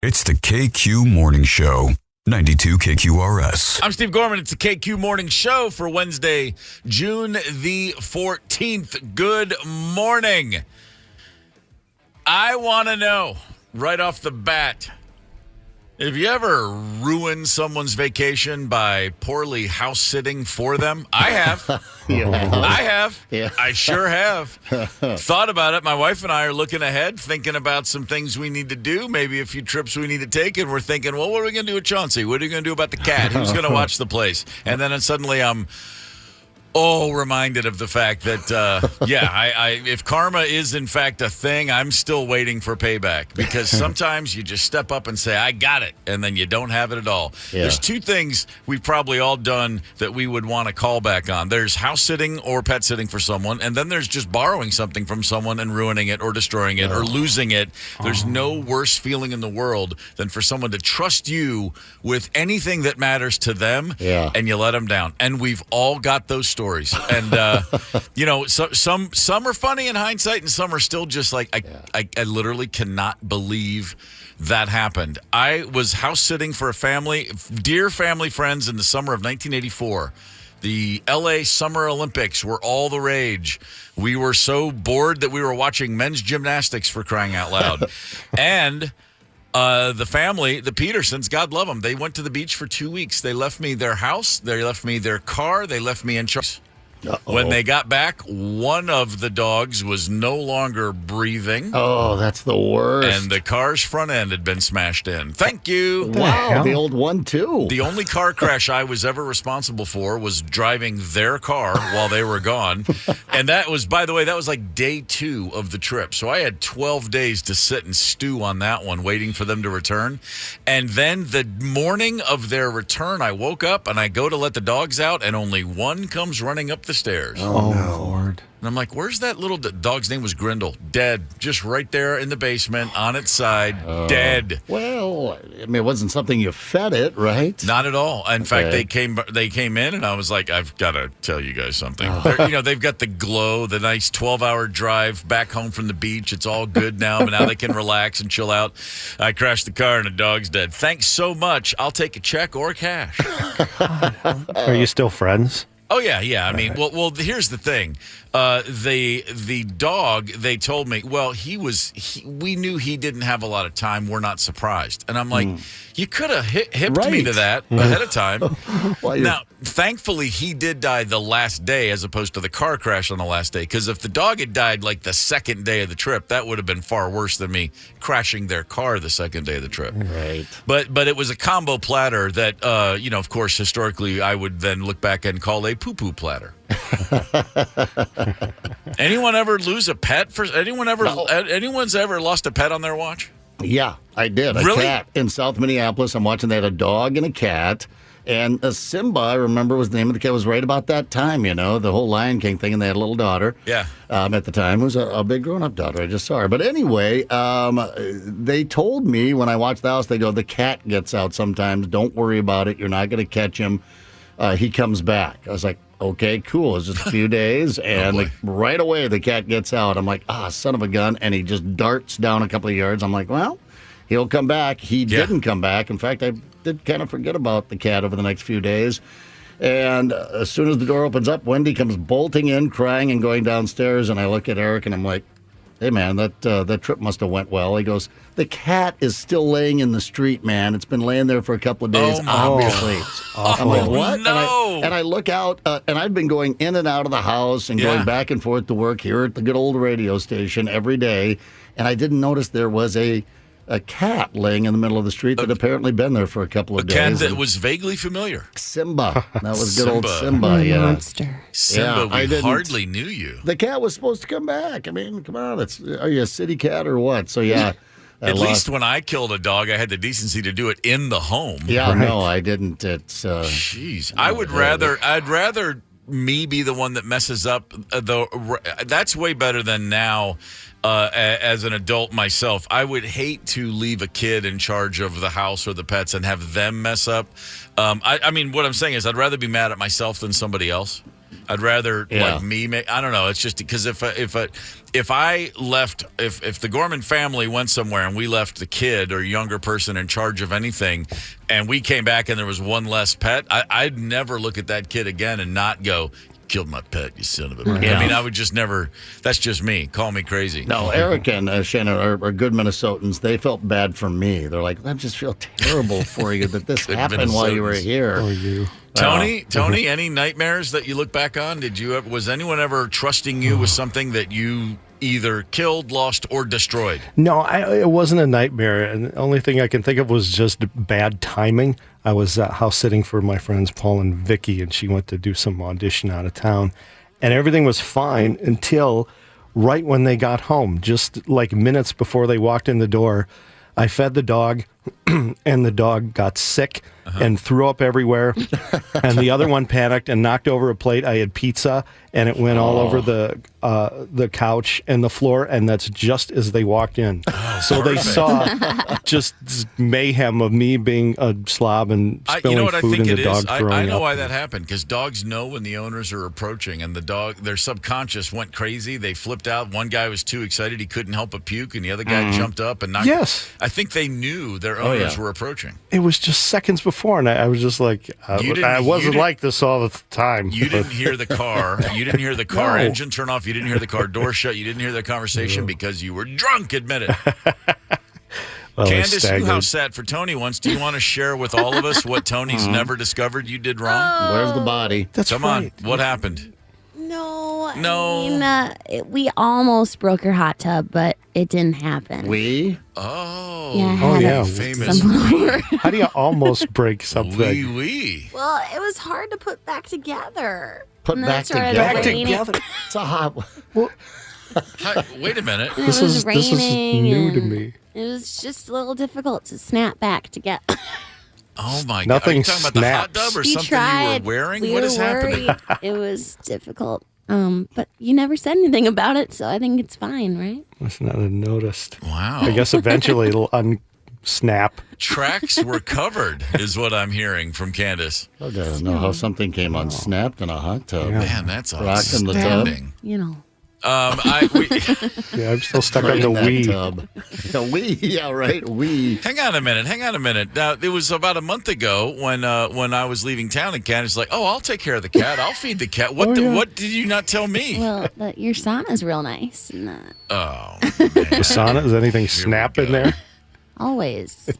It's the KQ Morning Show, 92 KQRS. I'm Steve Gorman. It's the KQ Morning Show for Wednesday, June the 14th. Good morning. I want to know, right off the bat, have you ever ruined someone's vacation by poorly house sitting for them? I have. I have. Yeah. I sure have. Thought about it. My wife and I are looking ahead, thinking about some things we need to do, maybe a few trips we need to take, and we're thinking, well, what are we going to do with Chauncey? What are we going to do about the cat? Who's going to watch the place? And then suddenly I'm reminded of the fact that, if karma is in fact a thing, I'm still waiting for payback, because sometimes you just step up and say, I got it, and then you don't have it at all. Yeah. There's two things we've probably all done that we would want to call back on. There's house sitting or pet sitting for someone, and then there's just borrowing something from someone and ruining it or destroying it or losing it. There's no worse feeling in the world than for someone to trust you with anything that matters to them, and you let them down. And we've all got those stories. And, some are funny in hindsight, and some are still just like, I literally cannot believe that happened. I was house sitting for a family, dear family friends, in the summer of 1984. The LA Summer Olympics were all the rage. We were so bored that we were watching men's gymnastics, for crying out loud. And the family, the Petersons, God love them, they went to the beach for 2 weeks. They left me their house. They left me their car. They left me in charge. When they got back, one of the dogs was no longer breathing. Oh, that's the worst. And the car's front end had been smashed in. Thank you. Wow, the old one, too. The only car crash I was ever responsible for was driving their car while they were gone. And that was, by the way, that was like day 2 of the trip. So I had 12 days to sit and stew on that one, waiting for them to return. And then the morning of their return, I woke up and I go to let the dogs out, and only one comes running up the stairs. Oh, no. Lord. And I'm like, where's that little dog's name was Grindle. Dead. Just right there in the basement on its side. Dead. Well, I mean, it wasn't something you fed it, right? Not at all. In fact, they came in, and I was like, I've got to tell you guys something. They've got the glow, the nice 12-hour drive back home from the beach. It's all good now, but now they can relax and chill out. I crashed the car, and the dog's dead. Thanks so much. I'll take a check or cash. Are you still friends? Oh, yeah. I mean, well, here's the thing. The dog, they told me, well, we knew he didn't have a lot of time. We're not surprised. And I'm like, you could have hipped me to that ahead of time. Now, thankfully, he did die the last day as opposed to the car crash on the last day. Because if the dog had died like the second day of the trip, that would have been far worse than me crashing their car the second day of the trip. Right. But it was a combo platter that, of course, historically, I would then look back and call a poo-poo platter. Anyone ever lose a pet? Anyone's ever lost a pet on their watch? Yeah, I did. A cat in South Minneapolis. I'm watching. They had a dog and a cat. And Simba, I remember, was the name of the cat. Was right about that time, the whole Lion King thing, and they had a little daughter. Yeah. At the time, it was a big grown-up daughter. I just saw her. But anyway, they told me when I watched the house, they go, the cat gets out sometimes. Don't worry about it. You're not going to catch him. He comes back. I was like, okay, cool. It's just a few days. And right away, the cat gets out. I'm like, son of a gun. And he just darts down a couple of yards. I'm like, well, he'll come back. He didn't come back. In fact, I did kind of forget about the cat over the next few days. And as soon as the door opens up, Wendy comes bolting in, crying and going downstairs. And I look at Eric and I'm like, hey, man, that trip must have went well. He goes, the cat is still laying in the street, man. It's been laying there for a couple of days, obviously. I'm like, what? No. And I look out, and I've been going in and out of the house and going back and forth to work here at the good old radio station every day, and I didn't notice there was a cat laying in the middle of the street that apparently been there for a couple of days. A cat that was vaguely familiar. Simba. That was good old Simba, yeah. Monster. Simba, we hardly knew you. The cat was supposed to come back. I mean, come on. Are you a city cat or what? So, yeah. At least when I killed a dog, I had the decency to do it in the home. Yeah, no, I didn't. It's jeez. I'd rather me be the one that messes up. That's way better than now. As an adult myself, I would hate to leave a kid in charge of the house or the pets and have them mess up. I mean, what I'm saying is I'd rather be mad at myself than somebody else. I'd rather Yeah. like me make. I don't know. It's just because if I left, if the Gorman family went somewhere and we left the kid or younger person in charge of anything, and we came back and there was one less pet, I'd never look at that kid again and not go, killed my pet, you son of a bitch. Yeah. I mean, I would just never. That's just me. Call me crazy. No, Eric and Shannon are good Minnesotans. They felt bad for me. They're like, I just feel terrible for you that this Good happened while you were Minnesotans. here. Or you. Tony, any nightmares that you look back on? Was anyone ever trusting you with something that you either killed, lost, or destroyed? No, it wasn't a nightmare. And the only thing I can think of was just bad timing. I was house sitting for my friends Paul and Vicky, and she went to do some audition out of town. And everything was fine until right when they got home, just like minutes before they walked in the door. I fed the dog, and the dog got sick and threw up everywhere. And the other one panicked and knocked over a plate. I had pizza, and it went all over the couch and the floor. And that's just as they walked in. So they saw just mayhem of me being a slob and spilling you know what I food think and it the dog is? throwing I know up. why that happened, because dogs know when the owners are approaching, and their subconscious went crazy. They flipped out. One guy was too excited. He couldn't help but puke, and the other guy jumped up and knocked. Yes. I think they knew their owners were approaching. It was just seconds before, and I was just like, I wasn't like this all the time. You didn't hear the car. You didn't hear the car No. engine turn off. You didn't hear the car door shut. You didn't hear the conversation because you were drunk. Admit it. Well, I Candace, you staggered. house sat for Tony once. Do you want to share with all of us what Tony's never discovered you did wrong? Where's the body? That's Come right. on. What happened? No. No. I mean, we almost broke her hot tub, but it didn't happen. Oh. Yeah, I Oh, had yeah. Famous. How do you almost break something? Wee. Well, it was hard to put back together. Put And then back it started together? Back raining. together. It's a hot Hi, wait a minute. And This it was is raining. new to and me. It was just a little difficult to snap back together. Oh my God! Are Nothing you talking about the hot snaps. tub or We something tried. you were wearing? We What were is happening? worried. It was difficult. But you never said anything about it, so I think it's fine, right? Must not have noticed. Wow. I guess eventually it'll unsnap. Tracks were covered, is what I'm hearing from Candace. I don't know how something came unsnapped in a hot tub. Yeah. Man, that's Rocking the tub. outstanding. You know. Yeah, I'm still stuck on Right the in that Wii. tub. Yeah, right. Hang on a minute. Now, it was about a month ago when I was leaving town, and Candace was like, "Oh, I'll take care of the cat. I'll feed the cat." What what did you not tell me? Well, your sauna's real nice. And, Oh, The sauna, is anything we snap in go. there? always.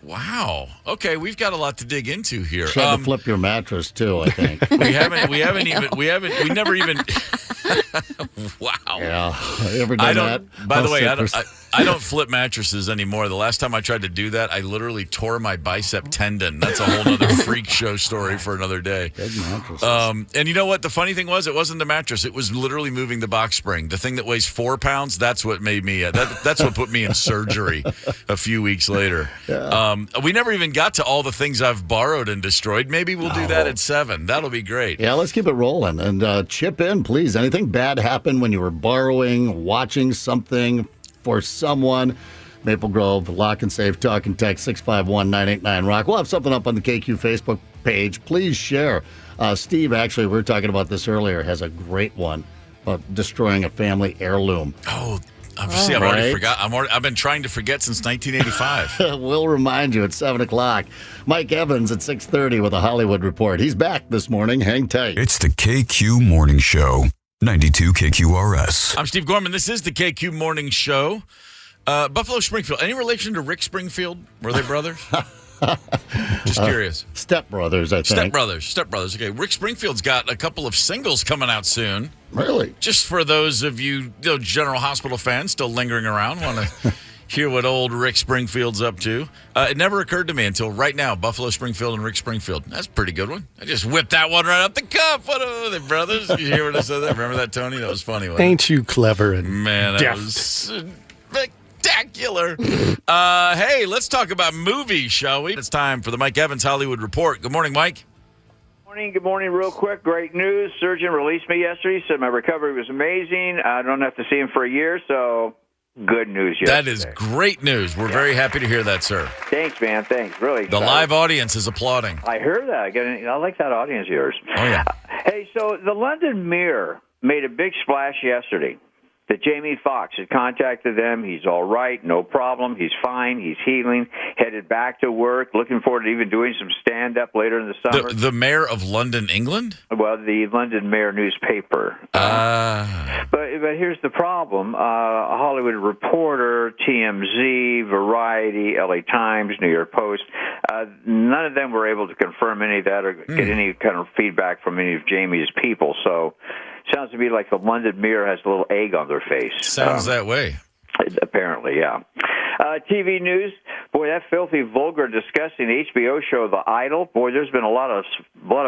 wow. Okay, we've got a lot to dig into here. She had to flip your mattress too, I think. We never even. Wow. Yeah. Ever done I that? don't. By the way, I'll sit I don't flip mattresses anymore. The last time I tried to do that, I literally tore my bicep tendon. That's a whole other freak show story for another day. Big mattresses. And you know what? The funny thing was, it wasn't the mattress. It was literally moving the box spring. The thing that weighs 4 pounds. That's what made me. That's what put me in surgery a few weeks later. We never even got to all the things I've borrowed and destroyed. Maybe we'll do that at 7. That'll be great. Yeah, let's keep it rolling. And chip in, please. Anything bad happened when you were borrowing, watching something for someone? Maple Grove, Lock and Safe, Talk and Text 651-989-ROCK. We'll have something up on the KQ Facebook page. Please share. Steve, actually, we were talking about this earlier, has a great one about destroying a family heirloom. Oh, see, I've already Right. forgot. I've been trying to forget since 1985. We'll remind you at 7 o'clock. Mike Evans at 6:30 with a Hollywood Report. He's back this morning. Hang tight. It's the KQ Morning Show, 92 KQRS. I'm Steve Gorman. This is the KQ Morning Show. Buffalo Springfield. Any relation to Rick Springfield? Were they brothers? Just curious. Step Brothers, I think. Step Brothers. Okay, Rick Springfield's got a couple of singles coming out soon. Really? Just for those of you General Hospital fans still lingering around, want to hear what old Rick Springfield's up to. It never occurred to me until right now, Buffalo Springfield and Rick Springfield. That's a pretty good one. I just whipped that one right off the cuff. What are they, brothers? You hear what I said there? Remember that, Tony? That was funny. Wasn't it? Ain't you clever and Man, that deft. was spectacular. Hey, let's talk about movies, shall we? It's time for the Mike Evans Hollywood Report. Good morning, Mike. Good morning. Real quick, great news. Surgeon released me yesterday, said my recovery was amazing. I don't have to see him for a year, so good news yesterday. That is great news. We're very happy to hear that, sir. Thanks, man. Thanks. Really The excited. live audience is applauding. I heard that. I like that audience of yours. Oh, yeah. Hey, so the London Mirror made a big splash yesterday. That Jamie Foxx had contacted them. He's all right, no problem. He's fine. He's healing. Headed back to work. Looking forward to even doing some stand-up later in the summer. The mayor of London, England? Well, the London Mirror newspaper. But here's the problem. A Hollywood Reporter, TMZ, Variety, LA Times, New York Post, none of them were able to confirm any of that or get any kind of feedback from any of Jamie's people. So sounds to me like the London Mirror has a little egg on their face. Sounds that way. Apparently, yeah. TV news. Boy, that filthy, vulgar, disgusting HBO show, The Idol. Boy, there's been a lot of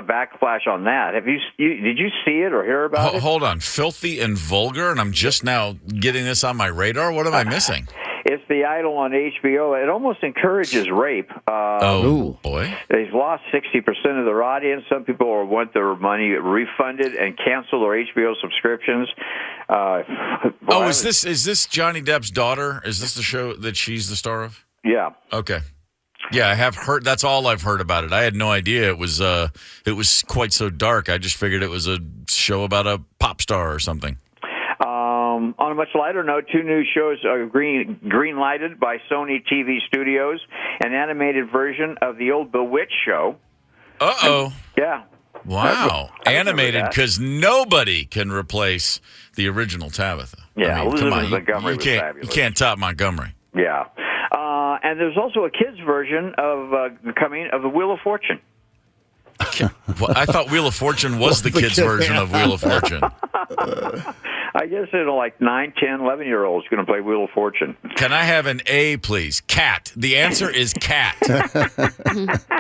backlash on that. Did you see it or hear about it? Hold on, filthy and vulgar, and I'm just now getting this on my radar. What am I missing? It's The Idol on HBO. It almost encourages rape. Boy. They've lost 60% of their audience. Some people want their money refunded and cancel their HBO subscriptions. Is this Johnny Depp's daughter? Is this the show that she's the star of? Yeah. Okay. Yeah, I have heard. That's all I've heard about it. I had no idea it was quite so dark. I just figured it was a show about a pop star or something. On a much lighter note, 2 new shows are green-lighted by Sony TV Studios, an animated version of the old Bewitched show. Uh-oh. Yeah. Wow. Animated, because nobody can replace the original Tabitha. Yeah, I mean, come on. Montgomery was fabulous. You can't top Montgomery. Yeah. And there's also a kids' version of the Wheel of Fortune. Well, I thought Wheel of Fortune was the kids' version of Wheel of Fortune. I guess like 9, 10, 11-year-olds going to play Wheel of Fortune. Can I have an A, please? Cat. The answer is cat.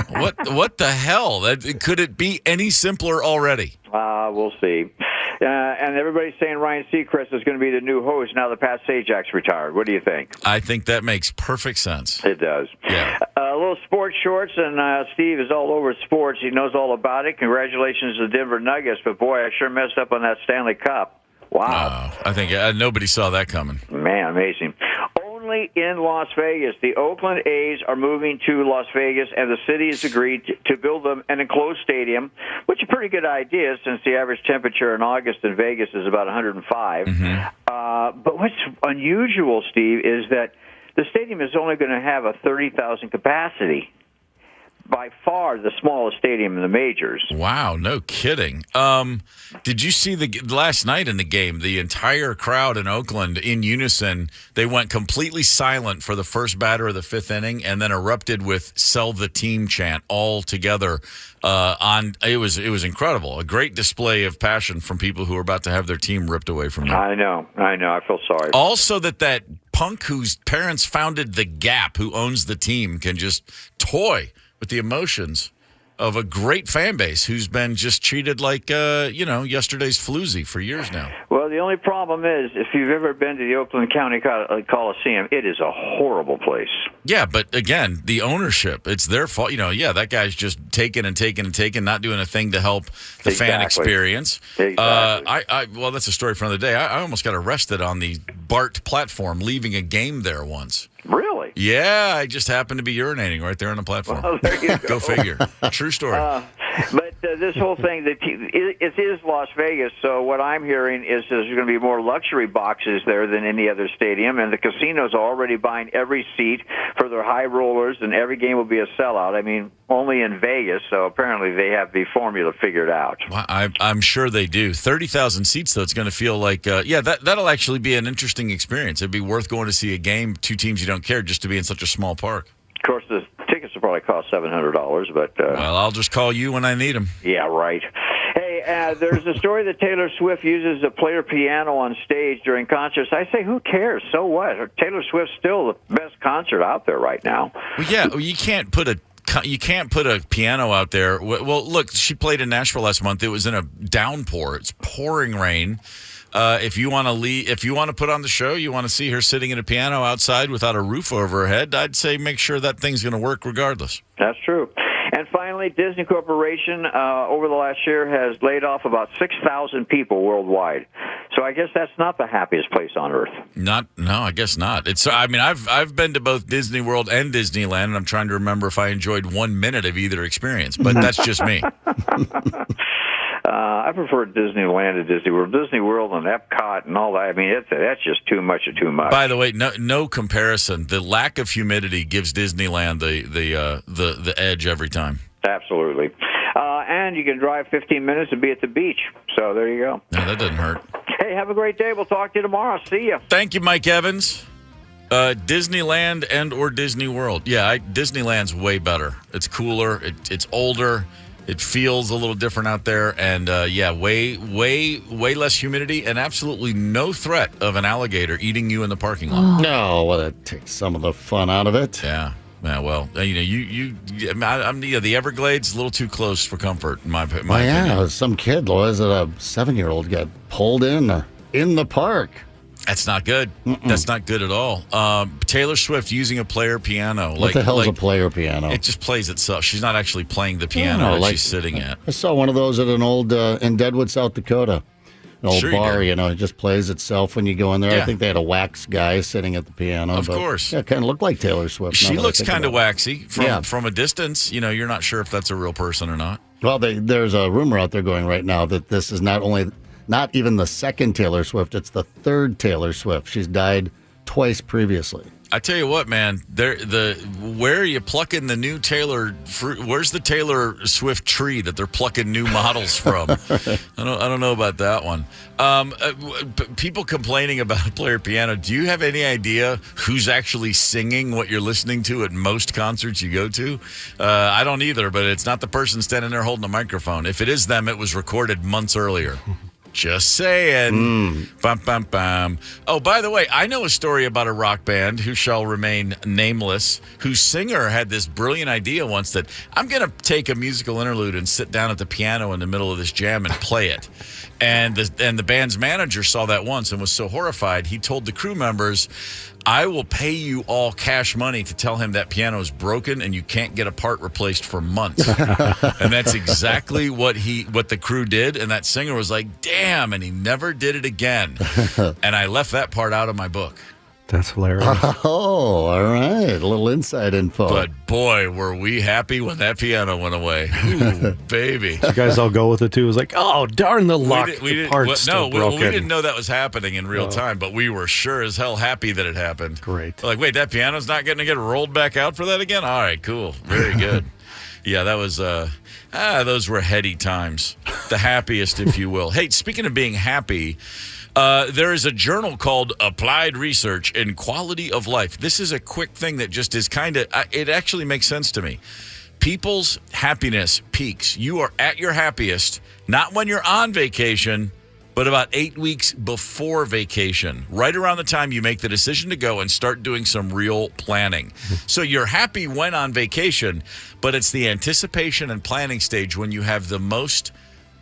What the hell? Could it be any simpler already? We'll see. And everybody's saying Ryan Seacrest is going to be the new host now that Pat Sajak's retired. What do you think? I think that makes perfect sense. It does. Yeah. A little sports shorts, and Steve is all over sports. He knows all about it. Congratulations to the Denver Nuggets, but boy, I sure messed up on that Stanley Cup. Wow. I think nobody saw that coming. Man, amazing. Only in Las Vegas. The Oakland A's are moving to Las Vegas, and the city has agreed to build them an enclosed stadium, which is a pretty good idea since the average temperature in August in Vegas is about 105. Mm-hmm. But what's unusual, Steve, is that the stadium is only going to have a 30,000 capacity. By far the smallest stadium in the majors. Wow, no kidding. Did you see last night in the game, the entire crowd in Oakland in unison, they went completely silent for the first batter of the 5th inning and then erupted with "Sell the Team" chant all together. It was incredible. A great display of passion from people who are about to have their team ripped away from them. I know. I feel sorry. Also that punk whose parents founded The Gap, who owns the team, can just toy with the emotions of a great fan base who's been just treated like, yesterday's floozy for years now. Well, the only problem is, if you've ever been to the Oakland County Coliseum, it is a horrible place. Yeah, but again, the ownership, it's their fault. That guy's just taking and taking and taking, not doing a thing to help the fan experience. Exactly. Well, that's a story for another day. I almost got arrested on the BART platform leaving a game there once. Really? Yeah, I just happened to be urinating right there on the platform. Well, there you go. Go figure. True story. But this whole thing, it is Las Vegas, so what I'm hearing is there's going to be more luxury boxes there than any other stadium, and the casinos are already buying every seat for their high rollers, and every game will be a sellout. I mean, only in Vegas, so apparently they have the formula figured out. Well, I'm sure they do. 30,000 seats, though, it's going to feel like, that'll actually be an interesting experience. It'd be worth going to see a game, 2 teams you don't care, just to be in such a small park. Of course, the tickets will probably cost $700, but... well, I'll just call you when I need them. Yeah, right. Hey, there's a story that Taylor Swift uses a player piano on stage during concerts. I say, who cares? So what? Taylor Swift's still the best concert out there right now. Well, yeah, you can't put a piano out there. Well, look, she played in Nashville last month. It was in a downpour. It's pouring rain. If you want to put on the show, you want to see her sitting at a piano outside without a roof over her head, I'd say make sure that thing's going to work regardless. That's true. And finally, Disney Corporation over the last year has laid off about 6,000 people worldwide. So I guess that's not the happiest place on earth. No, I guess not. I've been to both Disney World and Disneyland, and I'm trying to remember if I enjoyed 1 minute of either experience, but that's just me. I prefer Disneyland to Disney World. Disney World and Epcot and all that. I mean, that's just too much of too much. By the way, no comparison. The lack of humidity gives Disneyland the edge every time. Absolutely. And you can drive 15 minutes and be at the beach. So there you go. No, that doesn't hurt. Hey, have a great day. We'll talk to you tomorrow. See you. Thank you, Mike Evans. Disneyland and or Disney World. Yeah, Disneyland's way better. It's cooler. It's older. It feels a little different out there. And, way less humidity and absolutely no threat of an alligator eating you in the parking lot. No, well, that takes some of the fun out of it. Yeah. Yeah, well, the Everglades a little too close for comfort, in my opinion. Yeah, some kid, was it a 7-year-old, got pulled in the park. That's not good. That's not good at all. Taylor Swift using a player piano. What the hell's a player piano? It just plays itself. She's not actually playing the piano that she's sitting at. I saw one of those at an old in Deadwood, South Dakota. An old bar, did. it just plays itself when you go in there. Yeah. I think they had a wax guy sitting at the piano. Of course. Yeah, it kind of looked like Taylor Swift. She looks kind of waxy Yeah. from a distance. You're not sure if that's a real person or not. Well, there's a rumor out there going right now that this is not even the second Taylor Swift, it's the third Taylor Swift. She's died twice previously. I tell you what, man, where are you plucking the new Taylor fruit? Where's the Taylor Swift tree that they're plucking new models from? I don't know about that one. People complaining about player piano. Do you have any idea who's actually singing what you're listening to at most concerts you go to? I don't either, but it's not the person standing there holding a microphone. If it is them, it was recorded months earlier. Just saying. Bum, bum, bum. Oh, by the way, I know a story about a rock band who shall remain nameless, whose singer had this brilliant idea once that I'm going to take a musical interlude and sit down at the piano in the middle of this jam and play it. And the band's manager saw that once and was so horrified, he told the crew members, I will pay you all cash money to tell him that piano is broken and you can't get a part replaced for months. And that's exactly what the crew did. And that singer was like, damn, and he never did it again. And I left that part out of my book. That's hilarious. Oh, all right. A little inside info. But boy, were we happy when that piano went away. Ooh, baby. You guys all go with it too. It was like, oh, darn the luck. The part's still broken. We didn't know that was happening in real time, but we were sure as hell happy that it happened. Great. Like, wait, that piano's not going to get rolled back out for that again? All right, cool. Very good. Yeah, that was, those were heady times. The happiest, if you will. Hey, speaking of being happy, there is a journal called Applied Research in Quality of Life. This is a quick thing that just is it actually makes sense to me. People's happiness peaks. You are at your happiest, not when you're on vacation, but about 8 weeks before vacation, right around the time you make the decision to go and start doing some real planning. So you're happy when on vacation, but it's the anticipation and planning stage when you have the most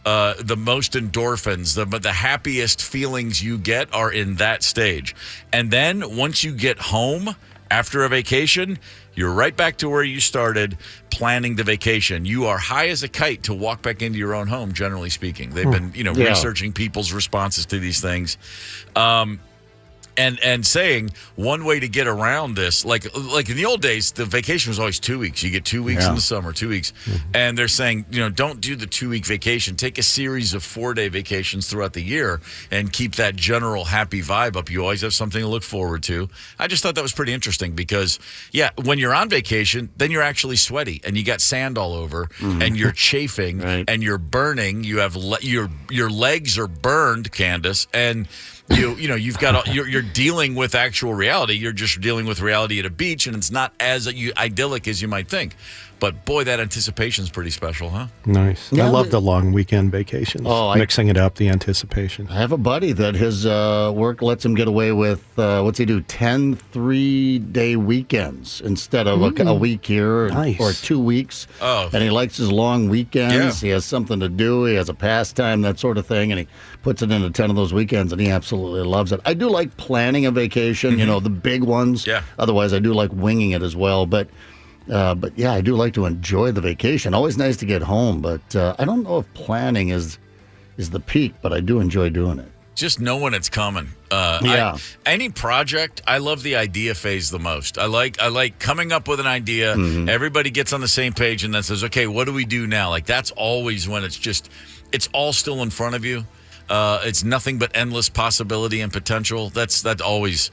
endorphins, the happiest feelings you get are in that stage. And then once you get home after a vacation, you're right back to where you started planning the vacation. You are high as a kite to walk back into your own home, generally speaking. They've been, researching people's responses to these things. And saying one way to get around this, like in the old days, the vacation was always 2 weeks. You get 2 weeks in the summer, 2 weeks. And they're saying, don't do the 2 week vacation. Take a series of 4-day vacations throughout the year and keep that general happy vibe up. You always have something to look forward to. I just thought that was pretty interesting because, when you're on vacation, then you're actually sweaty and you got sand all over and you're chafing and you're burning. You have your legs are burned, Candace, and you've got you're dealing with actual reality. You're just dealing with reality at a beach, and it's not as idyllic as you might think. But boy, that anticipation's pretty special, huh? Nice. Yeah, I love the long weekend vacations. Mixing it up, the anticipation. I have a buddy that his work lets him get away with, 10 3-day weekends instead of a week here or 2 weeks. Oh. And he likes his long weekends. Yeah. He has something to do. He has a pastime, that sort of thing. And he puts it into 10 of those weekends, and he absolutely loves it. I do like planning a vacation, the big ones. Yeah. Otherwise, I do like winging it as well. But yeah, I do like to enjoy the vacation. Always nice to get home, but I don't know if planning is the peak, but I do enjoy doing it. Just know when it's coming. Any project, I love the idea phase the most. I like coming up with an idea. Everybody gets on the same page and then says, okay, what do we do now? Like that's always when it's just it's all still in front of you. It's nothing but endless possibility and potential. That always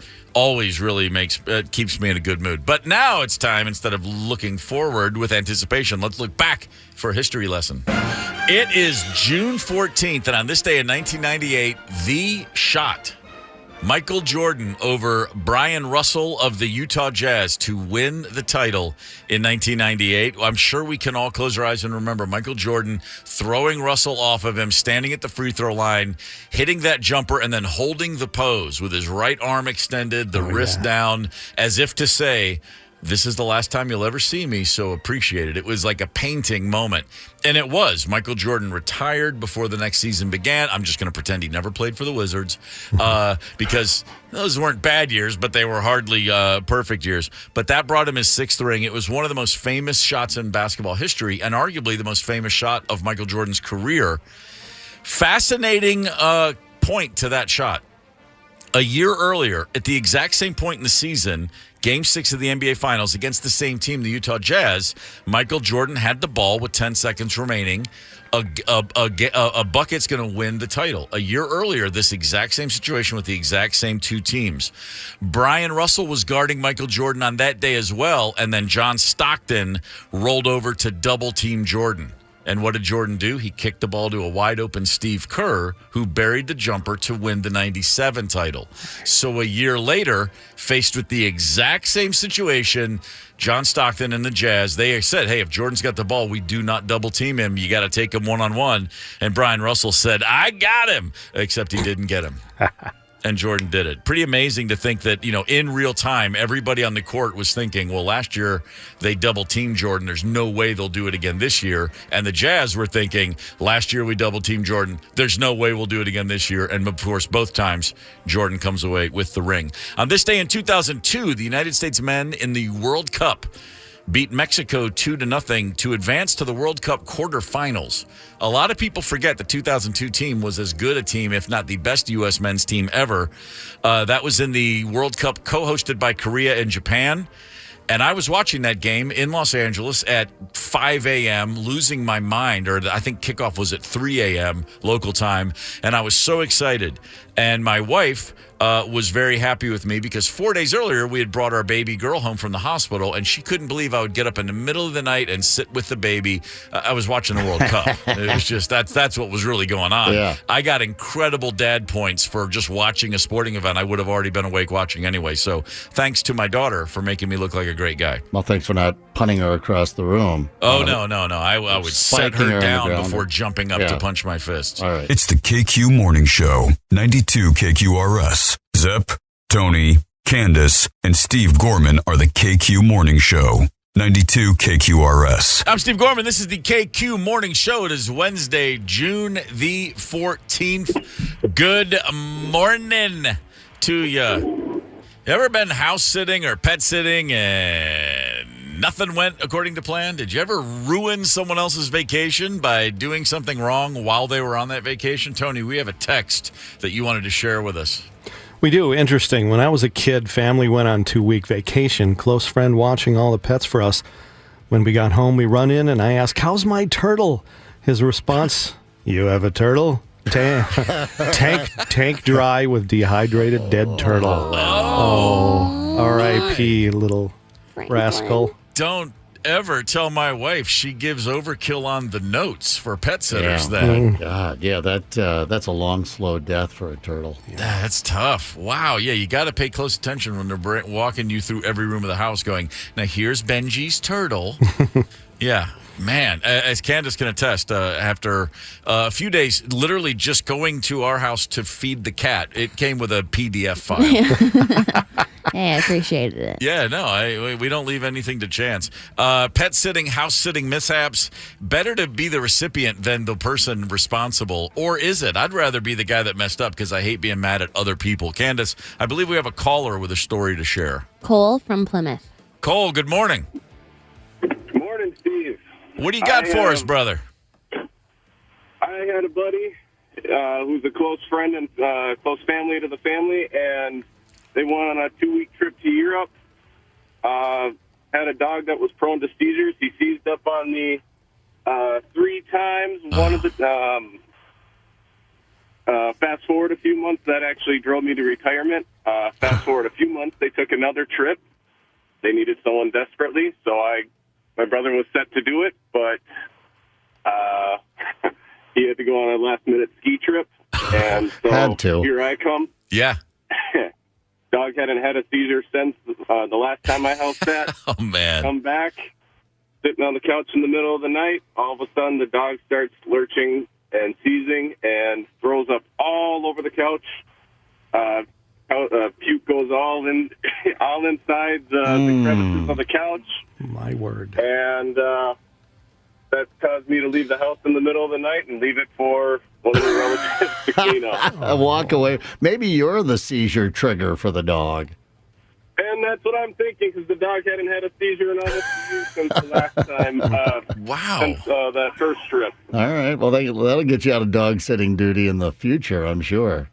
really keeps me in a good mood. But now it's time, instead of looking forward with anticipation, let's look back for a history lesson. It is June 14th, and on this day in 1998, the shot. Michael Jordan over Brian Russell of the Utah Jazz to win the title in 1998. I'm sure we can all close our eyes and remember Michael Jordan throwing Russell off of him, standing at the free throw line, hitting that jumper, and then holding the pose with his right arm extended, the wrist down, as if to say, this is the last time you'll ever see me, so appreciate it. It was like a painting moment. And it was. Michael Jordan retired before the next season began. I'm just going to pretend he never played for the Wizards because those weren't bad years, but they were hardly perfect years. But that brought him his 6th ring. It was one of the most famous shots in basketball history and arguably the most famous shot of Michael Jordan's career. Fascinating point to that shot. A year earlier, at the exact same point in the season, Game 6 of the NBA Finals against the same team, the Utah Jazz, Michael Jordan had the ball with 10 seconds remaining. A bucket's going to win the title. A year earlier, this exact same situation with the exact same two teams. Brian Russell was guarding Michael Jordan on that day as well, and then John Stockton rolled over to double-team Jordan. And what did Jordan do? He kicked the ball to a wide-open Steve Kerr, who buried the jumper to win the 97 title. So a year later, faced with the exact same situation, John Stockton and the Jazz, they said, hey, if Jordan's got the ball, we do not double-team him. You got to take him one-on-one. And Brian Russell said, I got him, except he didn't get him. And Jordan did it. Pretty amazing to think that, in real time, everybody on the court was thinking, well, last year they double-teamed Jordan. There's no way they'll do it again this year. And the Jazz were thinking, last year we double-teamed Jordan. There's no way we'll do it again this year. And, of course, both times Jordan comes away with the ring. On this day in 2002, the United States men in the World Cup beat Mexico 2-0 to advance to the World Cup quarterfinals. A lot of people forget the 2002 team was as good a team, if not the best U.S. men's team ever. That was in the World Cup co-hosted by Korea and Japan. And I was watching that game in Los Angeles at 5 a.m., losing my mind, or I think kickoff was at 3 a.m. local time, and I was so excited. And my wife was very happy with me because 4 days earlier we had brought our baby girl home from the hospital, and she couldn't believe I would get up in the middle of the night and sit with the baby. I was watching the World Cup. It was just that's what was really going on. Yeah. I got incredible dad points for just watching a sporting event I would have already been awake watching anyway. So thanks to my daughter for making me look like a great guy. Well, thanks for not punting her across the room. Oh, no. I would set Spiking her her on the down ground. before jumping up to punch my fist. All right. It's the KQ Morning Show, 92 KQRS. Zep, Tony, Candace, and Steve Gorman are the KQ Morning Show, 92 KQRS. I'm Steve Gorman. This is the KQ Morning Show. It is Wednesday, June the 14th. Good morning to you. Ever been house sitting or pet sitting and nothing went according to plan? Did you ever ruin someone else's vacation by doing something wrong while they were on that vacation? Tony, we have a text that you wanted to share with us. We do. Interesting. When I was a kid, family went on 2-week vacation. Close friend watching all the pets for us. When we got home, we run in and I ask, how's my turtle? His response, you have a turtle? Tank dry with dehydrated dead turtle. Oh, R.I.P. little rascal. Don't ever tell my wife she gives overkill on the notes for pet sitters then. God, yeah, that's a long, slow death for a turtle. That's tough. Wow. Yeah, you got to pay close attention when they're walking you through every room of the house going, now here's Benji's turtle. Yeah. Man, as Candace can attest, after a few days, literally just going to our house to feed the cat, it came with a PDF file. Hey, I appreciated it. Yeah, no, we don't leave anything to chance. Pet sitting, house sitting mishaps, better to be the recipient than the person responsible. Or is it? I'd rather be the guy that messed up because I hate being mad at other people. Candace, I believe we have a caller with a story to share. Cole from Plymouth. Cole, good morning. Morning, Steve. What do you got for us, brother? I had a buddy who's a close friend and close family to the family, and they went on a 2-week trip to Europe. Had a dog that was prone to seizures. He seized up on me 3 times. One of the forward a few months, that actually drove me to retirement. Fast forward a few months, they took another trip. They needed someone desperately, so my brother was set to do it, but he had to go on a last-minute ski trip, and so Had to. here I come. Yeah. Dog hadn't had a seizure since the last time my house sat. Oh, man. Come back, sitting on the couch in the middle of the night. All of a sudden, the dog starts lurching and seizing and throws up all over the couch. Puke goes all inside the crevices of the couch. My word. And that caused me to leave the house in the middle of the night and leave it for one of the relatives to clean up. Walk away. Maybe you're the seizure trigger for the dog. And that's what I'm thinking, because the dog hadn't had a seizure in almost a year since the last time. Wow. Since that first trip. All right. Well, that'll get you out of dog sitting duty in the future, I'm sure.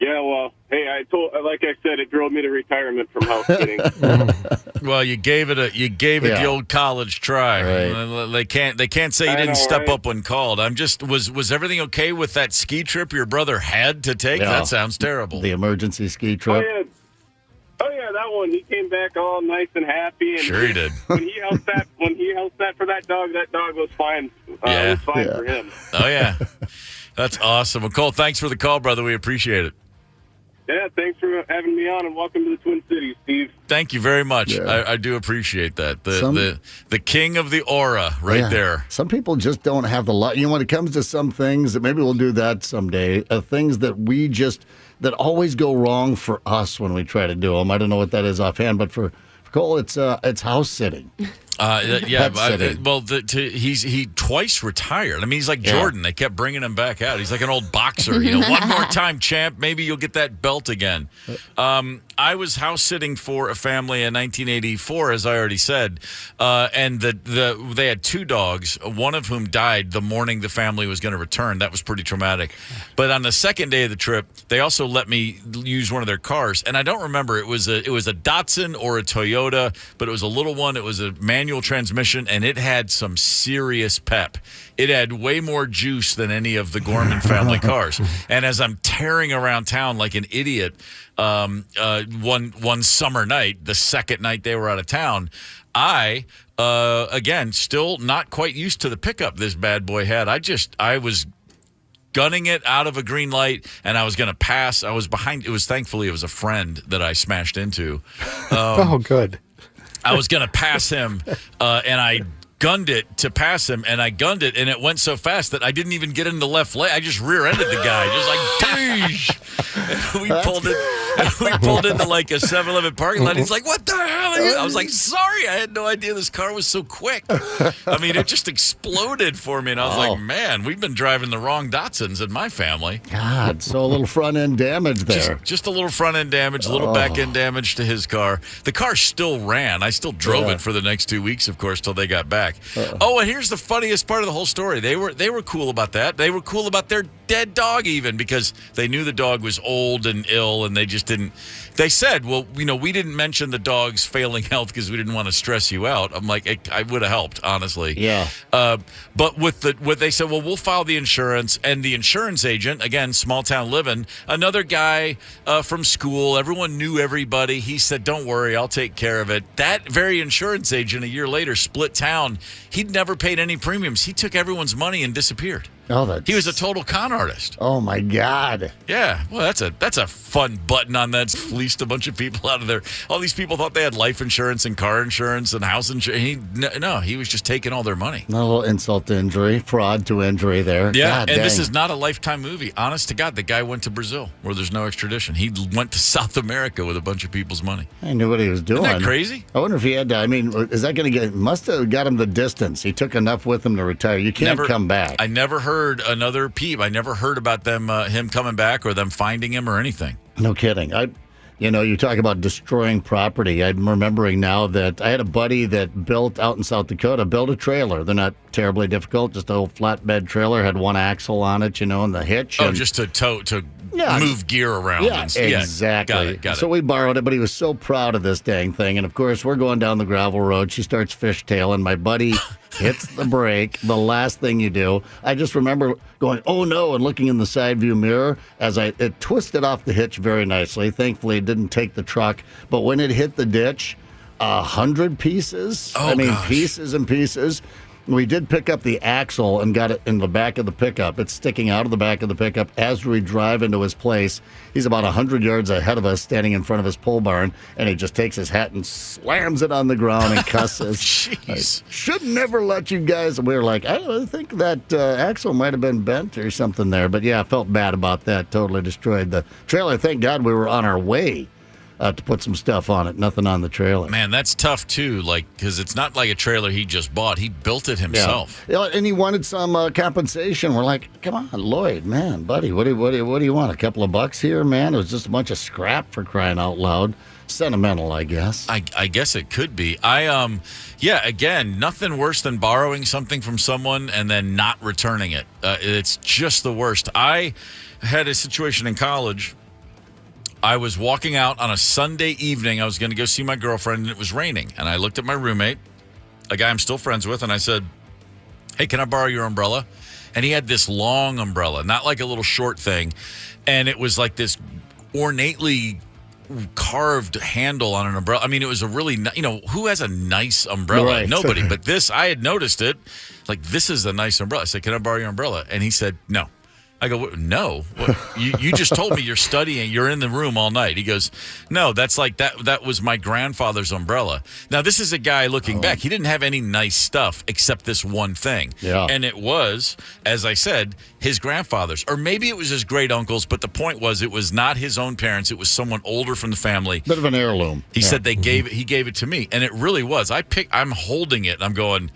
Yeah, well, hey, like I said, it drove me to retirement from house sitting. Well, you gave it the old college try. Right. They can't say you I didn't know, step right? up when called. Was everything okay with that ski trip your brother had to take? Yeah. That sounds terrible. The emergency ski trip. Oh yeah, that one. He came back all nice and happy. And Sure he did. When he house sat for that dog was fine. Yeah. It was fine for him. Oh yeah, that's awesome. Well, Cole, thanks for the call, brother. We appreciate it. Yeah, thanks for having me on, and welcome to the Twin Cities, Steve. Thank you very much. Yeah. I do appreciate that. The king of the aura right Yeah. there. Some people just don't have the luck. When it comes to some things, maybe we'll do that someday. Things that always go wrong for us when we try to do them. I don't know what that is offhand, but for Cole, it's house sitting. Yeah, Pet sitting. he twice retired. I mean, he's like Jordan. They kept bringing him back out. He's like an old boxer. One more time, champ. Maybe you'll get that belt again. I was house sitting for a family in 1984, as I already said, and they had two dogs, one of whom died the morning the family was going to return. That was pretty traumatic. But on the second day of the trip, they also let me use one of their cars, and I don't remember it was a Datsun or a Toyota, but it was a little one. It was a manual transmission, and it had some serious pep. It had way more juice than any of the Gorman family cars. And as I'm tearing around town like an idiot, one summer night, the second night they were out of town, I again still not quite used to the pickup this bad boy had. I was gunning it out of a green light, and I was going to pass. I was behind. Thankfully it was a friend that I smashed into. Oh, good. I was going to pass him, and I gunned it to pass him, and I gunned it, and it went so fast that I didn't even get in the left lane. I just rear-ended the guy, just like, and we pulled into like a 7-Eleven parking lot. He's like, "What the hell are you?" I was like, "Sorry, I had no idea this car was so quick." I mean, it just exploded for me, and I was like, "Man, we've been driving the wrong Datsuns in my family." God, so a little front-end damage there. Just a little front-end damage, a little back-end damage to his car. The car still ran. I still drove it for the next 2 weeks, of course, till they got back. Oh, and here's the funniest part of the whole story. They were cool about that. They were cool about their dead dog even, because they knew the dog was old and ill, and they just didn't. They said, well, we didn't mention the dog's failing health because we didn't want to stress you out. I'm like, I would have helped, honestly. Yeah. But what they said, well, we'll file the insurance, and the insurance agent, again, small town living, another guy from school, everyone knew everybody. He said, don't worry, I'll take care of it. That very insurance agent, a year later, split town. He'd never paid any premiums. He took everyone's money and disappeared. He was a total con artist. Oh my God! Yeah, well, that's a fun button on that's fleeced a bunch of people out of there. All these people thought they had life insurance and car insurance and house insurance. He was just taking all their money. A little insult to injury, fraud to injury there. Yeah, God, and dang. this is not a Lifetime movie. Honest to God, the guy went to Brazil where there's no extradition. He went to South America with a bunch of people's money. I knew what he was doing. Isn't that crazy? I wonder if he had to. I mean, is that going to get? Must have got him the distance. He took enough with him to retire. You can't come back. I never heard another peep. I never heard about him coming back or them finding him or anything. No kidding. You talk about destroying property. I'm remembering now that I had a buddy that built out in South Dakota, built a trailer. They're not terribly difficult, just a old flatbed trailer, had one axle on it, and the hitch. Oh, just to move gear around. Yeah, exactly. Got it. So we borrowed it, but he was so proud of this dang thing. And, of course, we're going down the gravel road. She starts fishtailing. My buddy hits the brake, the last thing you do. I just remember going, oh no, and looking in the side view mirror as it twisted off the hitch very nicely. Thankfully, it didn't take the truck. But when it hit the ditch, 100 pieces. Oh, gosh. Pieces and pieces. We did pick up the axle and got it in the back of the pickup. It's sticking out of the back of the pickup as we drive into his place. He's about 100 yards ahead of us, standing in front of his pole barn, and he just takes his hat and slams it on the ground and cusses. Jeez. Should never let you guys. We were like, I think that axle might have been bent or something there. But yeah, I felt bad about that. Totally destroyed the trailer. Thank God we were on our way to put some stuff on it. Nothing on the trailer. Man, that's tough too. Because it's not like a trailer he just bought. He built it himself. Yeah, and he wanted some compensation. We're like, come on, Lloyd, man, buddy, what do you want? A couple of bucks here, man? It was just a bunch of scrap, for crying out loud. Sentimental, I guess. I guess it could be. Again, nothing worse than borrowing something from someone and then not returning it. It's just the worst. I had a situation in college. I was walking out on a Sunday evening. I was going to go see my girlfriend, and it was raining. And I looked at my roommate, a guy I'm still friends with, and I said, hey, can I borrow your umbrella? And he had this long umbrella, not like a little short thing. And it was like this ornately carved handle on an umbrella. I mean, it was a really, who has a nice umbrella? Right. Nobody. But this, I had noticed it. Like, this is a nice umbrella. I said, can I borrow your umbrella? And he said, no. I go, no. What? You just told me you're studying. You're in the room all night. He goes, no, that's like that was my grandfather's umbrella. Now, this is a guy looking back. He didn't have any nice stuff except this one thing. Yeah. And it was, as I said, his grandfather's. Or maybe it was his great uncle's, but the point was it was not his own parents. It was someone older from the family. Bit of an heirloom. He said he gave it to me. And it really was. I'm holding it and I'm going,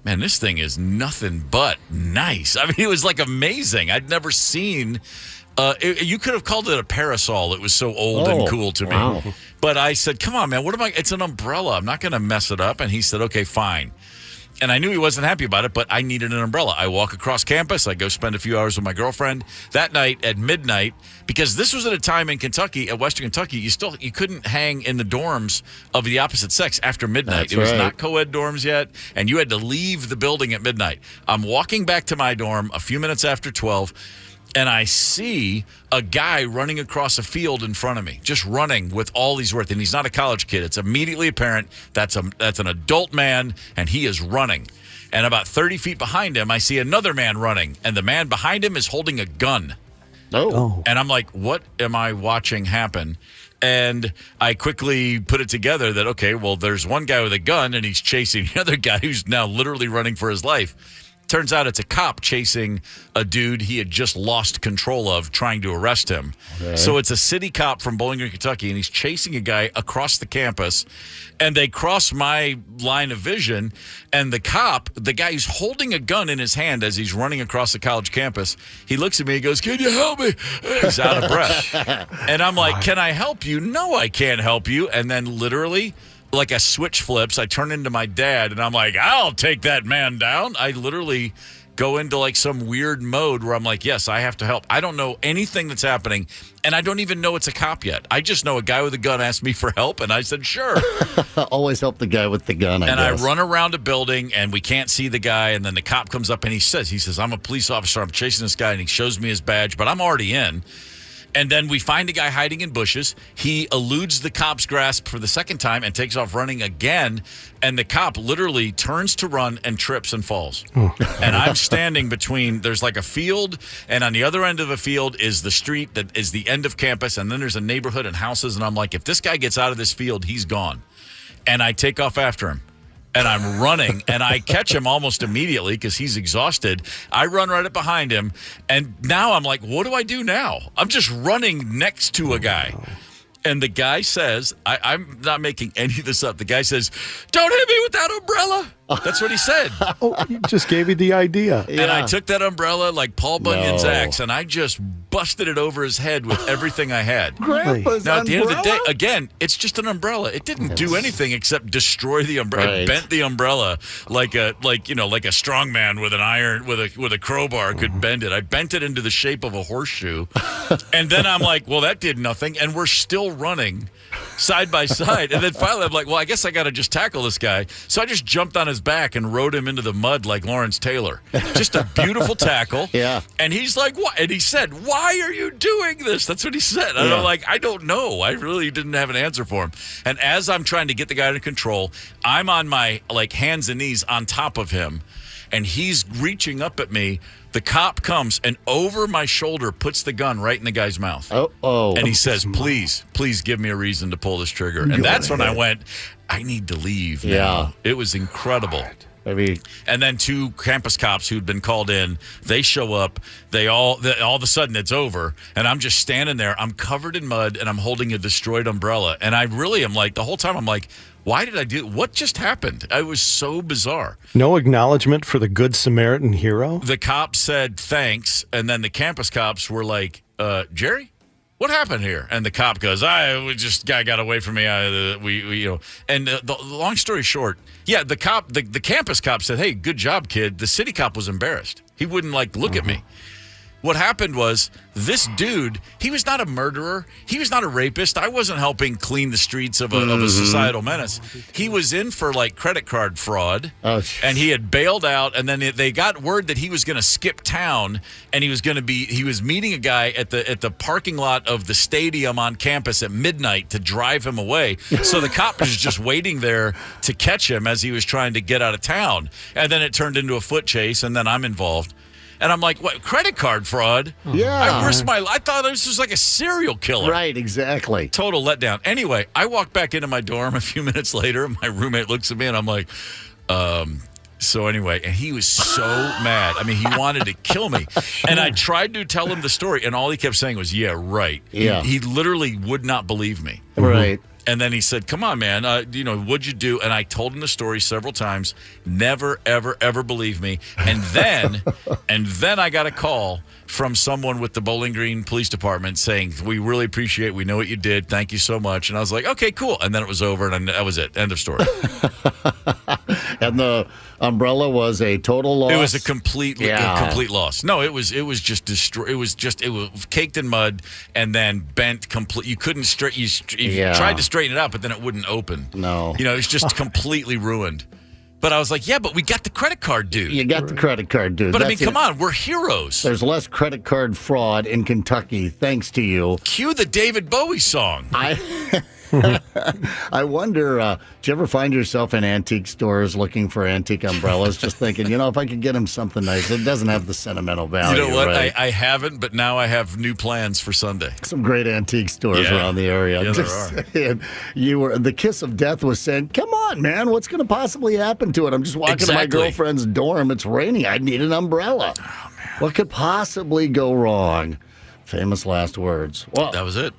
man, this thing is nothing but nice. I mean, it was like amazing. I'd never seen. You could have called it a parasol. It was so old and cool to me. Wow. But I said, come on, man. It's an umbrella. I'm not going to mess it up. And he said, okay, fine. And I knew he wasn't happy about it, but I needed an umbrella. I walk across campus. I go spend a few hours with my girlfriend. That night at midnight, because this was at a time in Kentucky, at Western Kentucky, you couldn't hang in the dorms of the opposite sex after midnight. That's it was right. not co-ed dorms yet, and you had to leave the building at midnight. I'm walking back to my dorm a few minutes after 12, and I see a guy running across a field in front of me, just running with all he's worth. And he's not a college kid. It's immediately apparent that's an adult man, and he is running. And about 30 feet behind him, I see another man running, and the man behind him is holding a gun. Oh. And I'm like, what am I watching happen? And I quickly put it together that, okay, well, there's one guy with a gun, and he's chasing the other guy who's now literally running for his life. Turns out it's a cop chasing a dude he had just lost control of, trying to arrest him. Okay. So it's a city cop from Bowling Green, Kentucky, and he's chasing a guy across the campus. And they cross my line of vision, and the cop, the guy who's holding a gun in his hand as he's running across the college campus, he looks at me, he goes, can you help me? He's out of breath. And I'm like, can I help you? No, I can't help you. And then literally, like a switch flips, I turn into my dad, and I'm like, I'll take that man down. I literally go into like some weird mode where I'm like, yes, I have to help. I don't know anything that's happening, and I don't even know it's a cop yet. I just know a guy with a gun asked me for help, and I said, sure. Always help the guy with the gun, I guess. I run around a building, and we can't see the guy, and then the cop comes up, and he says, I'm a police officer. I'm chasing this guy, and he shows me his badge, but I'm already in. And then we find a guy hiding in bushes. He eludes the cop's grasp for the second time and takes off running again. And the cop literally turns to run and trips and falls. And I'm standing between, there's like a field, and on the other end of the field is the street that is the end of campus. And then there's a neighborhood and houses. And I'm like, if this guy gets out of this field, he's gone. And I take off after him. And I'm running, and I catch him almost immediately because he's exhausted. I run right up behind him, and now I'm like, what do I do now? I'm just running next to a guy. And the guy says, I'm not making any of this up. The guy says, don't hit me with that umbrella. That's what he said. He just gave you the idea. And I took that umbrella like Paul Bunyan's axe, and I just busted it over his head with everything I had. Grandpa's Now, at the end of the day, umbrella? again, it's just an umbrella. It didn't do anything except destroy the umbrella. Right. It bent the umbrella like a strong man with an iron with a crowbar could bend it. I bent it into the shape of a horseshoe, and then I'm like, well, that did nothing, and we're still running. side by side. And then finally I'm like, well, I guess I got to just tackle this guy. So I just jumped on his back and rode him into the mud like Lawrence Taylor. Just a beautiful tackle. Yeah. And he's like, what? And he said, why are you doing this? That's what he said. And I'm like, I don't know. I really didn't have an answer for him. And as I'm trying to get the guy under control, I'm on my hands and knees on top of him. And he's reaching up at me. The cop comes and over my shoulder puts the gun right in the guy's mouth. Oh. And he says, please give me a reason to pull this trigger. And that's when I went, I need to leave now. Yeah. It was incredible. Maybe. And then 2 campus cops who'd been called in, they show up. All of a sudden it's over. And I'm just standing there. I'm covered in mud and I'm holding a destroyed umbrella. And I really am like, the whole time I'm like, why did I do what just happened? It was so bizarre. No acknowledgement for the Good Samaritan hero? The cop said thanks, and then the campus cops were like, Jerry, what happened here? And the cop goes, guy got away from me. And the long story short, the cop, the campus cop said, hey, good job, kid. The city cop was embarrassed. He wouldn't look at me. What happened was this dude, he was not a murderer. He was not a rapist. I wasn't helping clean the streets of a societal menace. He was in for credit card fraud, and he had bailed out. And then they got word that he was going to skip town, and he was meeting a guy at the parking lot of the stadium on campus at midnight to drive him away. So the cop was just waiting there to catch him as he was trying to get out of town. And then it turned into a foot chase, and then I'm involved. And I'm like, what, credit card fraud? Yeah. I thought this was like a serial killer. Right, exactly. Total letdown. Anyway, I walk back into my dorm a few minutes later. My roommate looks at me and I'm like, so anyway, and he was so mad. I mean, he wanted to kill me. And I tried to tell him the story, and all he kept saying was, yeah, right. Yeah. He literally would not believe me. Right. And then he said, come on, man, what'd you do? And I told him the story several times. Never, ever, ever believe me. And then I got a call from someone with the Bowling Green Police Department saying, we really appreciate it. We know what you did. Thank you so much. And I was like, okay, cool. And then it was over, and that was it. End of story. And the umbrella was a total loss? It was a complete loss. No, it was just destroyed. It was caked in mud and then bent complete. You couldn't you tried to straighten it out, but then it wouldn't open. No. It was just completely ruined. But I was like, yeah, but we got the credit card dude. You got the credit card dude. But come on, we're heroes. There's less credit card fraud in Kentucky thanks to you. Cue the David Bowie song. I wonder, do you ever find yourself in antique stores looking for antique umbrellas, just thinking, if I could get him something nice, it doesn't have the sentimental value. You know what? Right? I haven't, but now I have new plans for Sunday. Some great antique stores around the area. Yeah, there are. Saying, the kiss of death was saying, come on, man, what's going to possibly happen to it? I'm just walking to my girlfriend's dorm. It's raining. I need an umbrella. Oh, man. What could possibly go wrong? Famous last words. Well, that was it.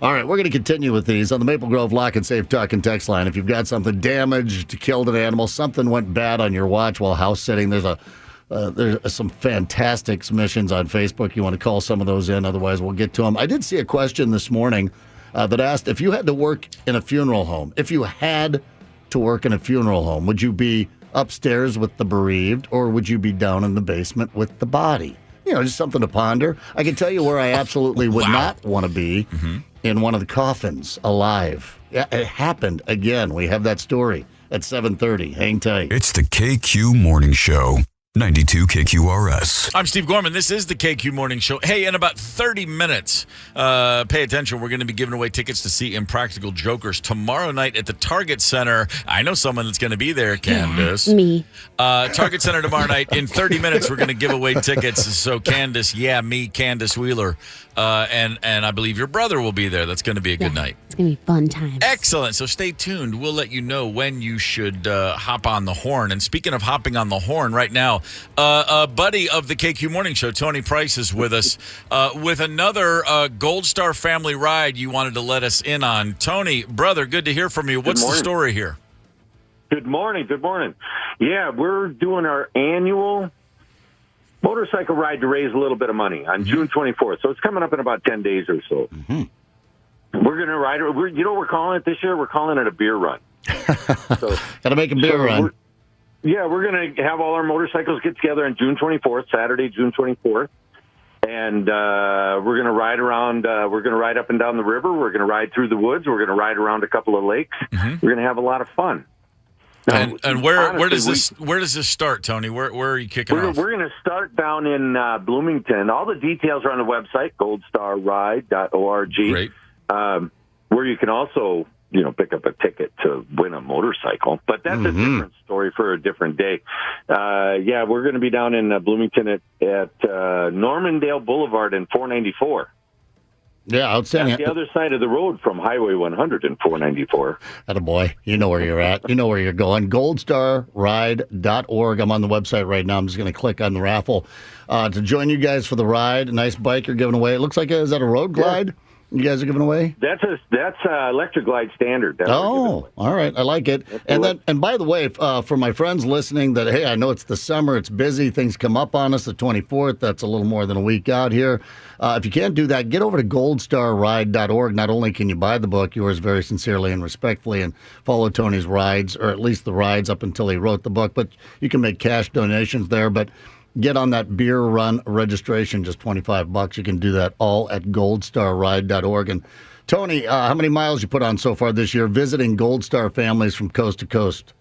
All right, we're going to continue with these on the Maple Grove Lock and Safe Talk and Text line. If you've got something damaged, killed an animal, something went bad on your watch while house sitting, there's some fantastic submissions on Facebook. You want to call some of those in, otherwise we'll get to them. I did see a question this morning that asked, if you had to work in a funeral home, would you be upstairs with the bereaved, or would you be down in the basement with the body? Just something to ponder. I can tell you where I absolutely would not want to be. In one of the coffins, alive. Yeah, it happened again. We have that story at 7:30. Hang tight. It's the KQ Morning Show. 92 KQRS. I'm Steve Gorman. This is the KQ Morning Show. Hey, in about 30 minutes, pay attention. We're going to be giving away tickets to see Impractical Jokers tomorrow night at the Target Center. I know someone that's going to be there, Candace. Me. Target Center tomorrow night. In 30 minutes, we're going to give away tickets. So Candace, Candace Wheeler, and I believe your brother will be there. That's going to be a good night. It's going to be fun times. Excellent. So stay tuned. We'll let you know when you should hop on the horn. And speaking of hopping on the horn right now, a buddy of the KQ Morning Show, Tony Price, is with us with another Gold Star family ride you wanted to let us in on. Tony, brother, good to hear from you. What's the story here? Good morning. Yeah, we're doing our annual motorcycle ride to raise a little bit of money on June 24th. So it's coming up in about 10 days or so. We're going to ride it. You know what we're calling it this year? We're calling it a beer run. Got to make a beer run. We're going to have all our motorcycles get together on June 24th, Saturday, June 24th. And we're going to ride around. We're going to ride up and down the river. We're going to ride through the woods. We're going to ride around a couple of lakes. We're going to have a lot of fun. Now, And where honestly, where does this start, Tony? Where are you kicking off? We're going to start down in Bloomington. All the details are on the website, goldstarride.org. Great. Where you can also, pick up a ticket to win a motorcycle. But that's a different story for a different day. We're going to be down in Bloomington at Normandale Boulevard and 494. Yeah, outstanding. At the other side of the road from Highway 100 and 494. Attaboy. You know where you're at. You know where you're going. goldstarride.org. I'm on the website right now. I'm just going to click on the raffle to join you guys for the ride. A nice bike you're giving away. It looks like, is that a road glide you guys are giving away? That's Electric Glide Standard. That's all right. I like it. And by the way, for my friends listening that, hey, I know it's the summer, it's busy, things come up on us the 24th. That's a little more than a week out here. If you can't do that, get over to goldstarride.org. Not only can you buy the book, yours very sincerely and respectfully, and follow Tony's rides, or at least the rides up until he wrote the book, but you can make cash donations there. But get on that beer run registration, just $25. You can do that all at goldstarride.org. And Tony, how many miles you put on so far this year visiting Gold Star families from coast to coast?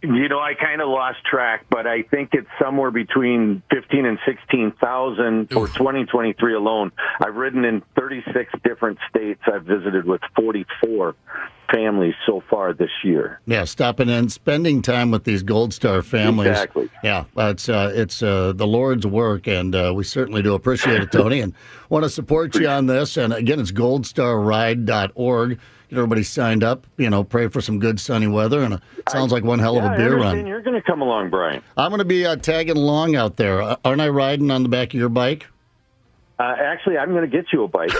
I kind of lost track, but I think it's somewhere between 15 and 16,000 for 2023 alone. I've ridden in 36 different states. I've visited with 44 families so far this year. Yeah, stopping in, spending time with these Gold Star families. Exactly. Yeah, it's the Lord's work, and we certainly do appreciate it, Tony, and want to support you on this. And again, it's goldstarride.org. Get everybody signed up, pray for some good sunny weather, and it sounds like one hell of a beer run. You're going to come along, Brian. I'm going to be tagging along out there. Aren't I riding on the back of your bike? Actually, I'm going to get you a bike.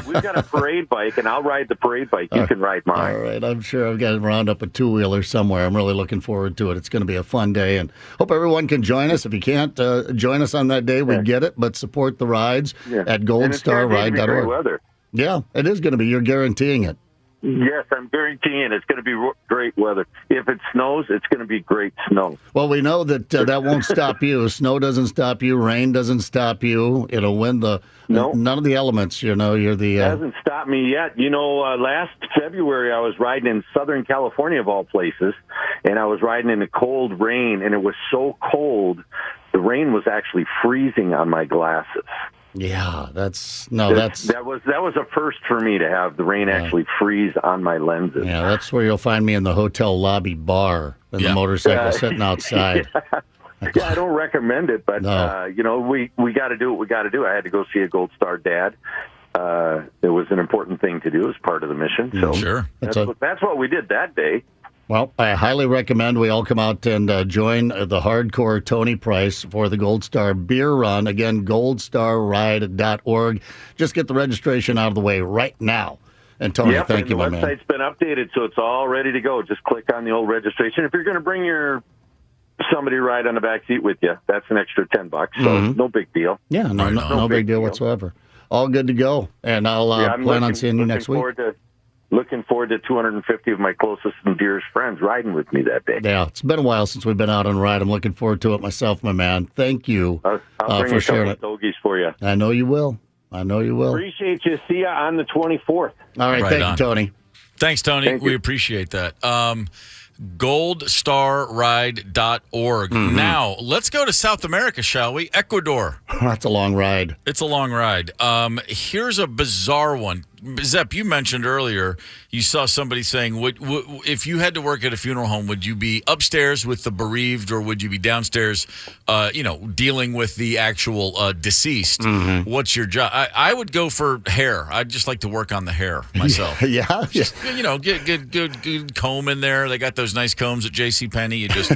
We've got a parade bike, and I'll ride the parade bike. You can ride mine. All right. I'm sure I've got to round up a two-wheeler somewhere. I'm really looking forward to it. It's going to be a fun day, and hope everyone can join us. If you can't join us on that day, we get it, but support the rides at goldstarride.org. Yeah, it is going to be. You're guaranteeing it. Yes, I'm guaranteeing it's going to be great weather. If it snows, it's going to be great snow. Well, we know that that won't stop you. Snow doesn't stop you. Rain doesn't stop you. It'll win none of the elements. You're the. It hasn't stopped me yet. Last February I was riding in Southern California of all places, and I was riding in the cold rain, and it was so cold, the rain was actually freezing on my glasses. Yeah, that was a first for me to have the rain actually freeze on my lenses. Yeah, that's where you'll find me in the hotel lobby bar and the motorcycle sitting outside. Yeah, I don't recommend it, but we got to do what we got to do. I had to go see a Gold Star dad. It was an important thing to do as part of the mission. So sure, that's what we did that day. Well, I highly recommend we all come out and join the hardcore Tony Price for the Gold Star Beer Run. Again, goldstarride.org. Just get the registration out of the way right now. And Tony, thank you, my man. The website's been updated, so it's all ready to go. Just click on the old registration. If you're going to bring somebody ride on the back seat with you, that's an extra $10. So no big deal. Yeah, no big deal whatsoever. All good to go. And I'll plan on seeing you next week. Looking forward to 250 of my closest and dearest friends riding with me that day. Yeah, it's been a while since we've been out on a ride. I'm looking forward to it myself, my man. Thank you I'll bring for a sharing couple it. of stogies for you. I know you will. Appreciate you. See you on the 24th. All right, thank you, Tony. Thanks, Tony. We appreciate that. goldstarride.org. Now, let's go to South America, shall we? Ecuador. That's a long ride. It's a long ride. Here's a bizarre one. Zepp, you mentioned earlier you saw somebody saying, if you had to work at a funeral home, would you be upstairs with the bereaved or would you be downstairs, dealing with the actual deceased? What's your job? I would go for hair. I'd just like to work on the hair myself. Yeah. Just, get good comb in there. They got those nice combs at JCPenney. You just,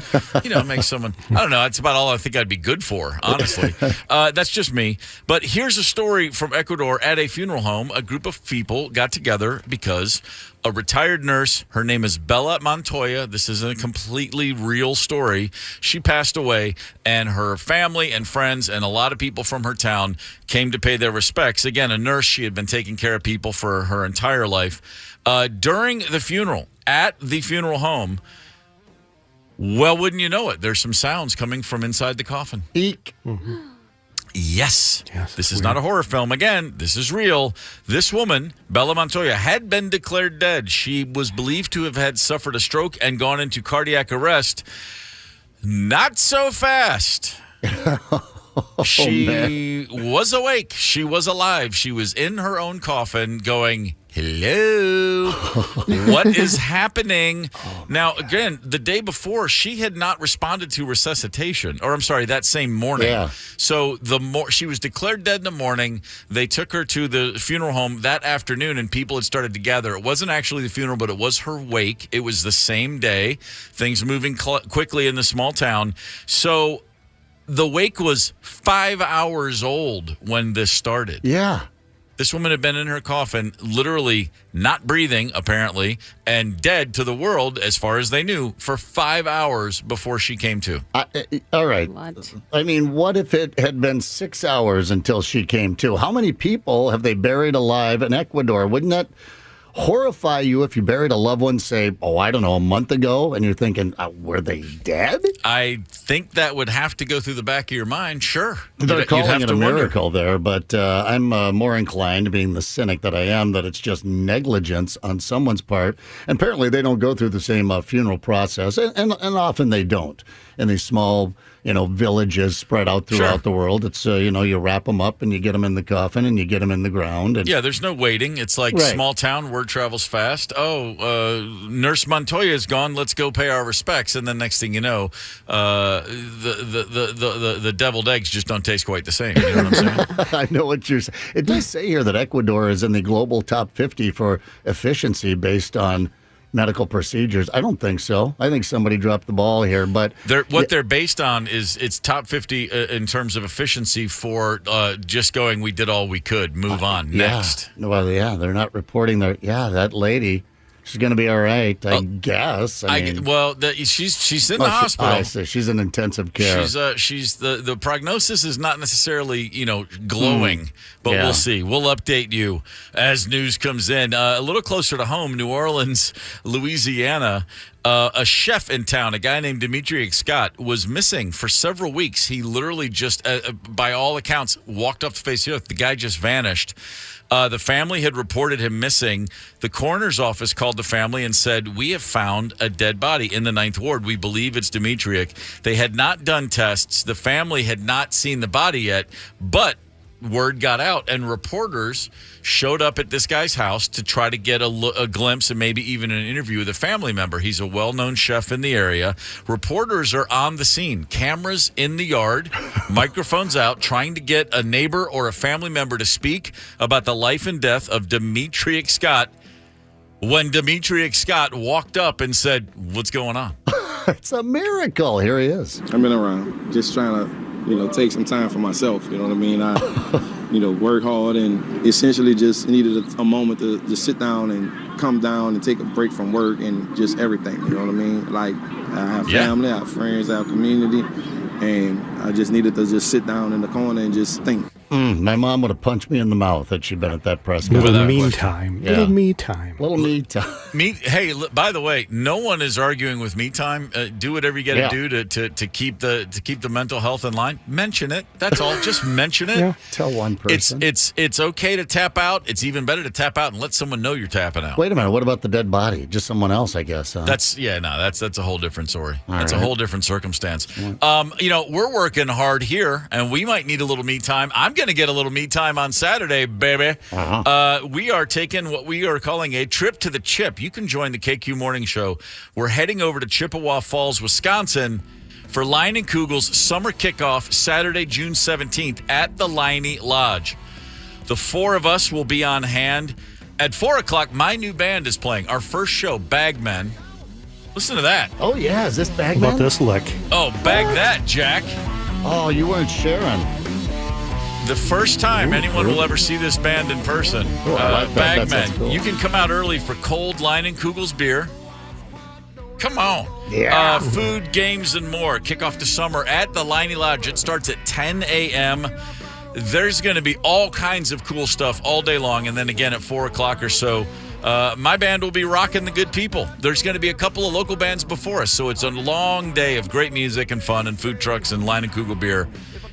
make someone, I don't know. That's about all I think I'd be good for, honestly. That's just me. But here's a story from Ecuador at a funeral home. A group of people got together because a retired nurse, her name is Bella Montoya. This is a completely real story. She passed away, and her family and friends and a lot of people from her town came to pay their respects. Again, a nurse, she had been taking care of people for her entire life. During the funeral, at the funeral home, well, wouldn't you know it, there's some sounds coming from inside the coffin. Eek. Yes. Yes, This it's is not a horror film. Again, this is real. This woman, Bella Montoya, had been declared dead. She was believed to have had suffered a stroke and gone into cardiac arrest. Not so fast. She was awake. She was alive. She was in her own coffin going, hello, what is happening? Now, again, the day before, she had not responded to resuscitation, or I'm sorry, that same morning. Yeah. So she was declared dead in the morning. They took her to the funeral home that afternoon, and people had started to gather. It wasn't actually the funeral, but it was her wake. It was the same day. Things moving quickly in the small town. So the wake was 5 hours old when this started. Yeah. This woman had been in her coffin, literally not breathing, apparently, and dead to the world, as far as they knew, for 5 hours before she came to. All right. What? I mean, what if it had been 6 hours until she came to? How many people have they buried alive in Ecuador? Wouldn't that horrify you if you buried a loved one, say, I don't know, a month ago, and you're thinking, were they dead? I think that would have to go through the back of your mind. Sure. They're calling have it to a wonder. miracle there, but I'm more inclined, being the cynic that I am, that it's just negligence on someone's part. And apparently they don't go through the same funeral process, and often they don't. In these small, villages spread out throughout the world, it's, you wrap them up and you get them in the coffin and you get them in the ground. And Yeah, there's no waiting. It's like small town, word travels fast. Nurse Montoya is gone. Let's go pay our respects. And then next thing you know, the deviled eggs just don't taste quite the same. You know what I'm saying? I know what you're saying. It does say here that Ecuador is in the global top 50 for efficiency based on medical procedures. I don't think so. I think somebody dropped the ball here. But they're based on is it's top 50 in terms of efficiency for just going, we did all we could, move on, next. Well, yeah, they're not reporting that lady. She's going to be all right, I guess. She's in the hospital. I see. She's in intensive care. She's the prognosis is not necessarily glowing, but we'll see. We'll update you as news comes in. A little closer to home, New Orleans, Louisiana. A chef in town, a guy named Demetrius Scott, was missing for several weeks. He literally just, by all accounts, walked off the face of the earth. The guy just vanished. The family had reported him missing. The coroner's office called the family and said, we have found a dead body in the 9th Ward. We believe it's Demetrius. They had not done tests. The family had not seen the body yet, but word got out, and reporters showed up at this guy's house to try to get a glimpse and maybe even an interview with a family member. He's a well-known chef in the area. Reporters are on the scene, cameras in the yard, microphones out, trying to get a neighbor or a family member to speak about the life and death of Demetrius Scott. When Demetrius Scott walked up and said, what's going on? It's a miracle. Here he is. I've been around just trying to take some time for myself, you know what I mean? I, work hard and essentially just needed a moment to just sit down and come down and take a break from work and just everything, you know what I mean? Like, I have family, I have friends, I have community, and I just needed to just sit down in the corner and just think. My mom would have punched me in the mouth had she been at that press conference. Little me time. Yeah. Little me time. Little me time. Hey, by the way, no one is arguing with me time. Do whatever you got to do to keep the mental health in line. Mention it. That's all. Just mention it. Yeah. Tell one person. It's okay to tap out. It's even better to tap out and let someone know you're tapping out. Wait a minute. What about the dead body? Just someone else, I guess. Huh? That's a whole different story. That's right. a whole different circumstance. We're working hard here, and we might need a little me time. I'm going to get a little me time on Saturday, baby. We are taking what we are calling a trip to the Chip. You can join the KQ Morning Show. We're heading over to Chippewa Falls, Wisconsin for Line & Kugel's summer kickoff Saturday, June 17th at the Liney Lodge. The four of us will be on hand. At 4 o'clock, my new band is playing. Our first show, Bagmen. Listen to that. Oh, yeah. Is this How Bagman? about this lick? Oh, bag that, Jack. Oh, you weren't sharing. The first time anyone will ever see this band in person. Oh, I like that. That sounds Bagmen. cool. You can come out early for cold Line & Kugel's beer. Come on. Yeah. Food, games, and more. Kick off the summer at the Liney Lodge. It starts at 10 a.m. There's going to be all kinds of cool stuff all day long. And then again at 4 o'clock or so, my band will be rocking the good people. There's going to be a couple of local bands before us. So it's a long day of great music and fun and food trucks and Line & Kugel beer.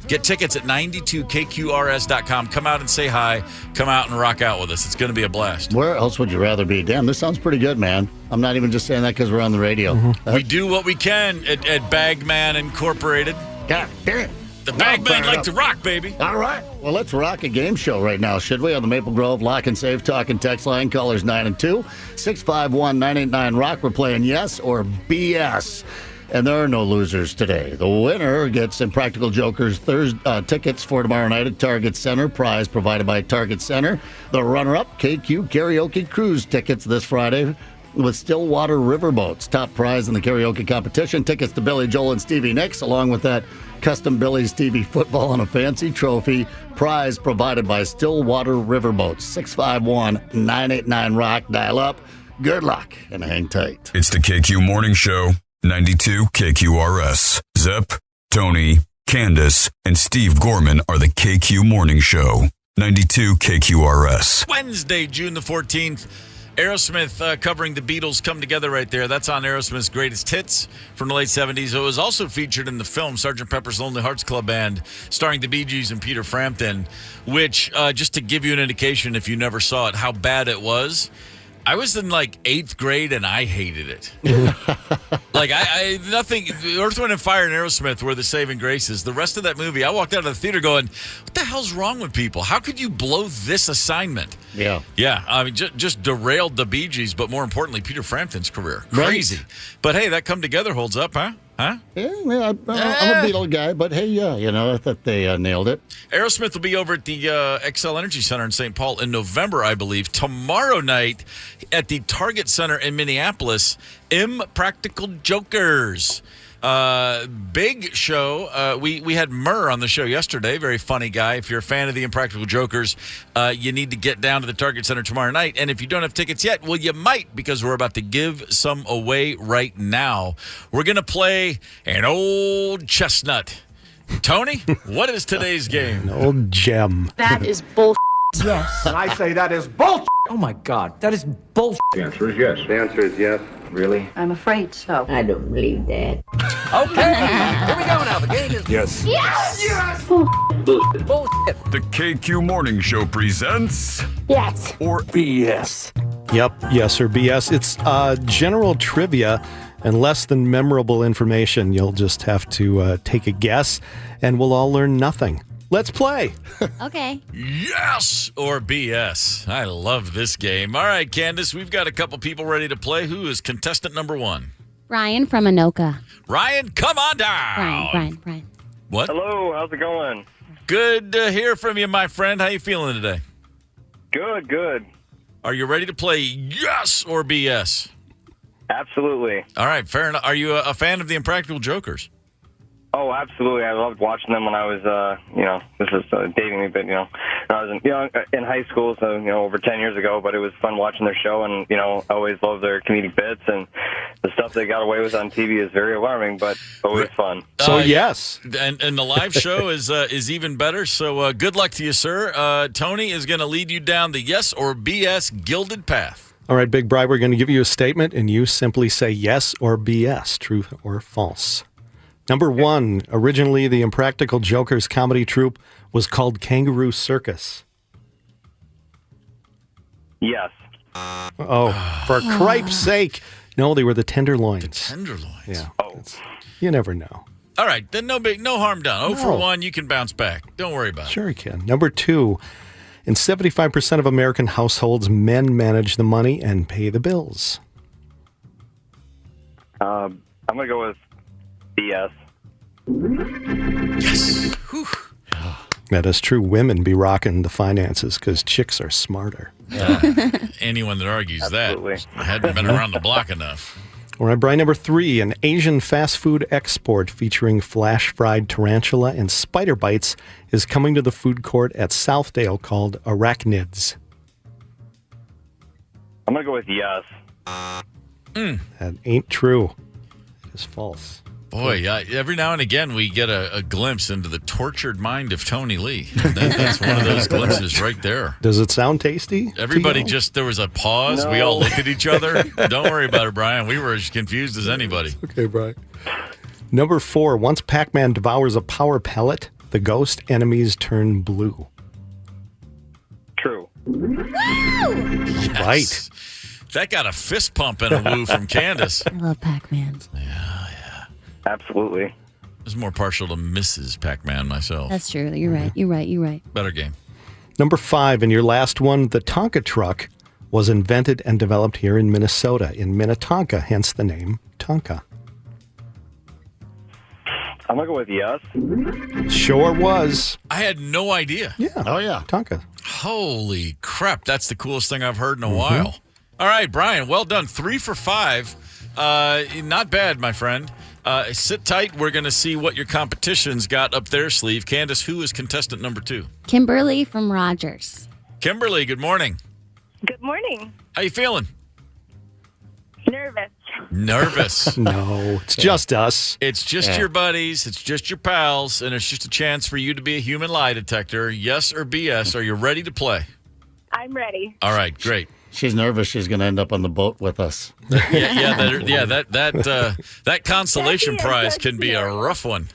Get tickets at 92kqrs.com. Come out and say hi. Come out and rock out with us. It's going to be a blast. Where else would you rather be? Damn, this sounds pretty good, man. I'm not even just saying that because we're on the radio. We do what we can at Bagman Incorporated. God damn it. The Bagmen like to rock, baby. All right. Well, let's rock a game show right now, should we? On the Maple Grove Lock and Safe Talk and Text line, callers 9 and 2, 651-989-ROCK. We're playing yes or BS. And there are no losers today. The winner gets Impractical Jokers tickets for tomorrow night at Target Center. Prize provided by Target Center. The runner-up, KQ Karaoke Cruise tickets this Friday with Stillwater Riverboats. Top prize in the karaoke competition. Tickets to Billy Joel and Stevie Nicks, along with that custom Billy Stevie football and a fancy trophy. Prize provided by Stillwater Riverboats. 651-989-ROCK. Dial up. Good luck and hang tight. It's the KQ Morning Show, 92 KQRS. Zep, Tony, Candace, and Steve Gorman are the KQ Morning Show, 92 KQRS. Wednesday, June the 14th. Aerosmith covering the Beatles come together right there. That's on Aerosmith's Greatest Hits from the late 70s. It was also featured in the film Sgt. Pepper's Lonely Hearts Club Band, starring the Bee Gees and Peter Frampton, which, just to give you an indication, if you never saw it, how bad it was, I was in like 8th grade and I hated it. Like nothing. Earth, Wind and Fire and Aerosmith were the saving graces. The rest of that movie, I walked out of the theater going, "What the hell's wrong with people? How could you blow this assignment?" Yeah. Yeah. I mean, just derailed the Bee Gees, but more importantly, Peter Frampton's career. Right. Crazy. But hey, that come together holds up, huh? Huh? Yeah, I'm a Beatle guy, but hey, yeah, I thought they nailed it. Aerosmith will be over at the Xcel Energy Center in St. Paul in November, I believe. Tomorrow night at the Target Center in Minneapolis, Impractical Jokers. Big show. We had Murr on the show yesterday. Very funny guy. If you're a fan of the Impractical Jokers, you need to get down to the Target Center tomorrow night. And if you don't have tickets yet, well, you might, because we're about to give some away right now. We're going to play an old chestnut. Tony, what is today's game? An old gem. That is bull. Yes. And I say that is bullshit. Oh my God, that is bullshit. The answer is yes. The answer is yes. Really? I'm afraid so. I don't believe that. Okay, here we go now. The game is... Yes. Yes! Yes! Bullshit. Bullshit. The KQ Morning Show presents Yes. or BS. Yep, yes or BS. It's general trivia and less than memorable information. You'll just have to take a guess, and we'll all learn nothing. Let's play. Okay. Yes or BS. I love this game. All right, Candace, we've got a couple people ready to play. Who is contestant number one? Ryan from Anoka. Ryan, come on down. Brian. What? Hello, how's it going? Good to hear from you, my friend. How you feeling today? Good. Are you ready to play yes or BS? Absolutely. All right, fair enough. Are you a fan of the Impractical Jokers? Oh, absolutely. I loved watching them when I was, this is dating me, but, when I was in high school, so, over 10 years ago, but it was fun watching their show, and, I always loved their comedic bits, and the stuff they got away with on TV is very alarming, but always fun. So, yes. And the live show is even better, so good luck to you, sir. Tony is going to lead you down the yes or BS gilded path. All right, Big Bri, we're going to give you a statement, and you simply say yes or BS, true or false. Number one, originally the Impractical Jokers comedy troupe was called Kangaroo Circus. Yes. Oh, for cripe's sake. No, they were the Tenderloins. Tenderloins. Yeah. Oh. You never know. All right, then no harm done. 0 for 1, you can bounce back. Don't worry about it. Sure you can. Number two, in 75% of American households, men manage the money and pay the bills. I'm going to go with BS. Yes. Whew. That is true. Women be rocking the finances because chicks are smarter. Anyone that argues Absolutely. that hadn't been around the block enough. All right, Brian, number three, an Asian fast food export featuring flash-fried tarantula and spider bites is coming to the food court at Southdale called Arachnids. I'm going to go with yes. That ain't true. It is false. Boy, every now and again we get a glimpse into the tortured mind of Tony Lee. That's one of those glimpses right there. Does it sound tasty? Everybody there was a pause. No. We all looked at each other. Don't worry about it, Brian. We were as confused as anybody. Okay, Brian. Number four, once Pac-Man devours a power pellet, the the ghost enemies turn blue? True. Right. That got a fist pump and a woo from Candace. I love Pac-Man. Absolutely. I was more partial to Mrs. Pac-Man myself. That's true. You're right. You're right. You're right. Better game. Number 5, and your last one, the Tonka truck was invented and developed here in Minnesota, in Minnetonka, hence the name Tonka. I'm going to go with yes. Sure was. I had no idea. Yeah. Oh, yeah. Tonka. Holy crap. That's the coolest thing I've heard in a while. All right, Brian, well done. 3 for 5. Not bad, my friend. Sit tight. We're going to see what your competition's got up their sleeve. Candace, who is contestant number 2? Kimberly from Rogers. Kimberly, good morning. Good morning. How you feeling? Nervous. Nervous. No, it's just us. It's just your buddies. It's just your pals. And it's just a chance for you to be a human lie detector. Yes or BS. Are you ready to play? I'm ready. All right, great. She's nervous she's going to end up on the boat with us. That consolation prize can be a rough one.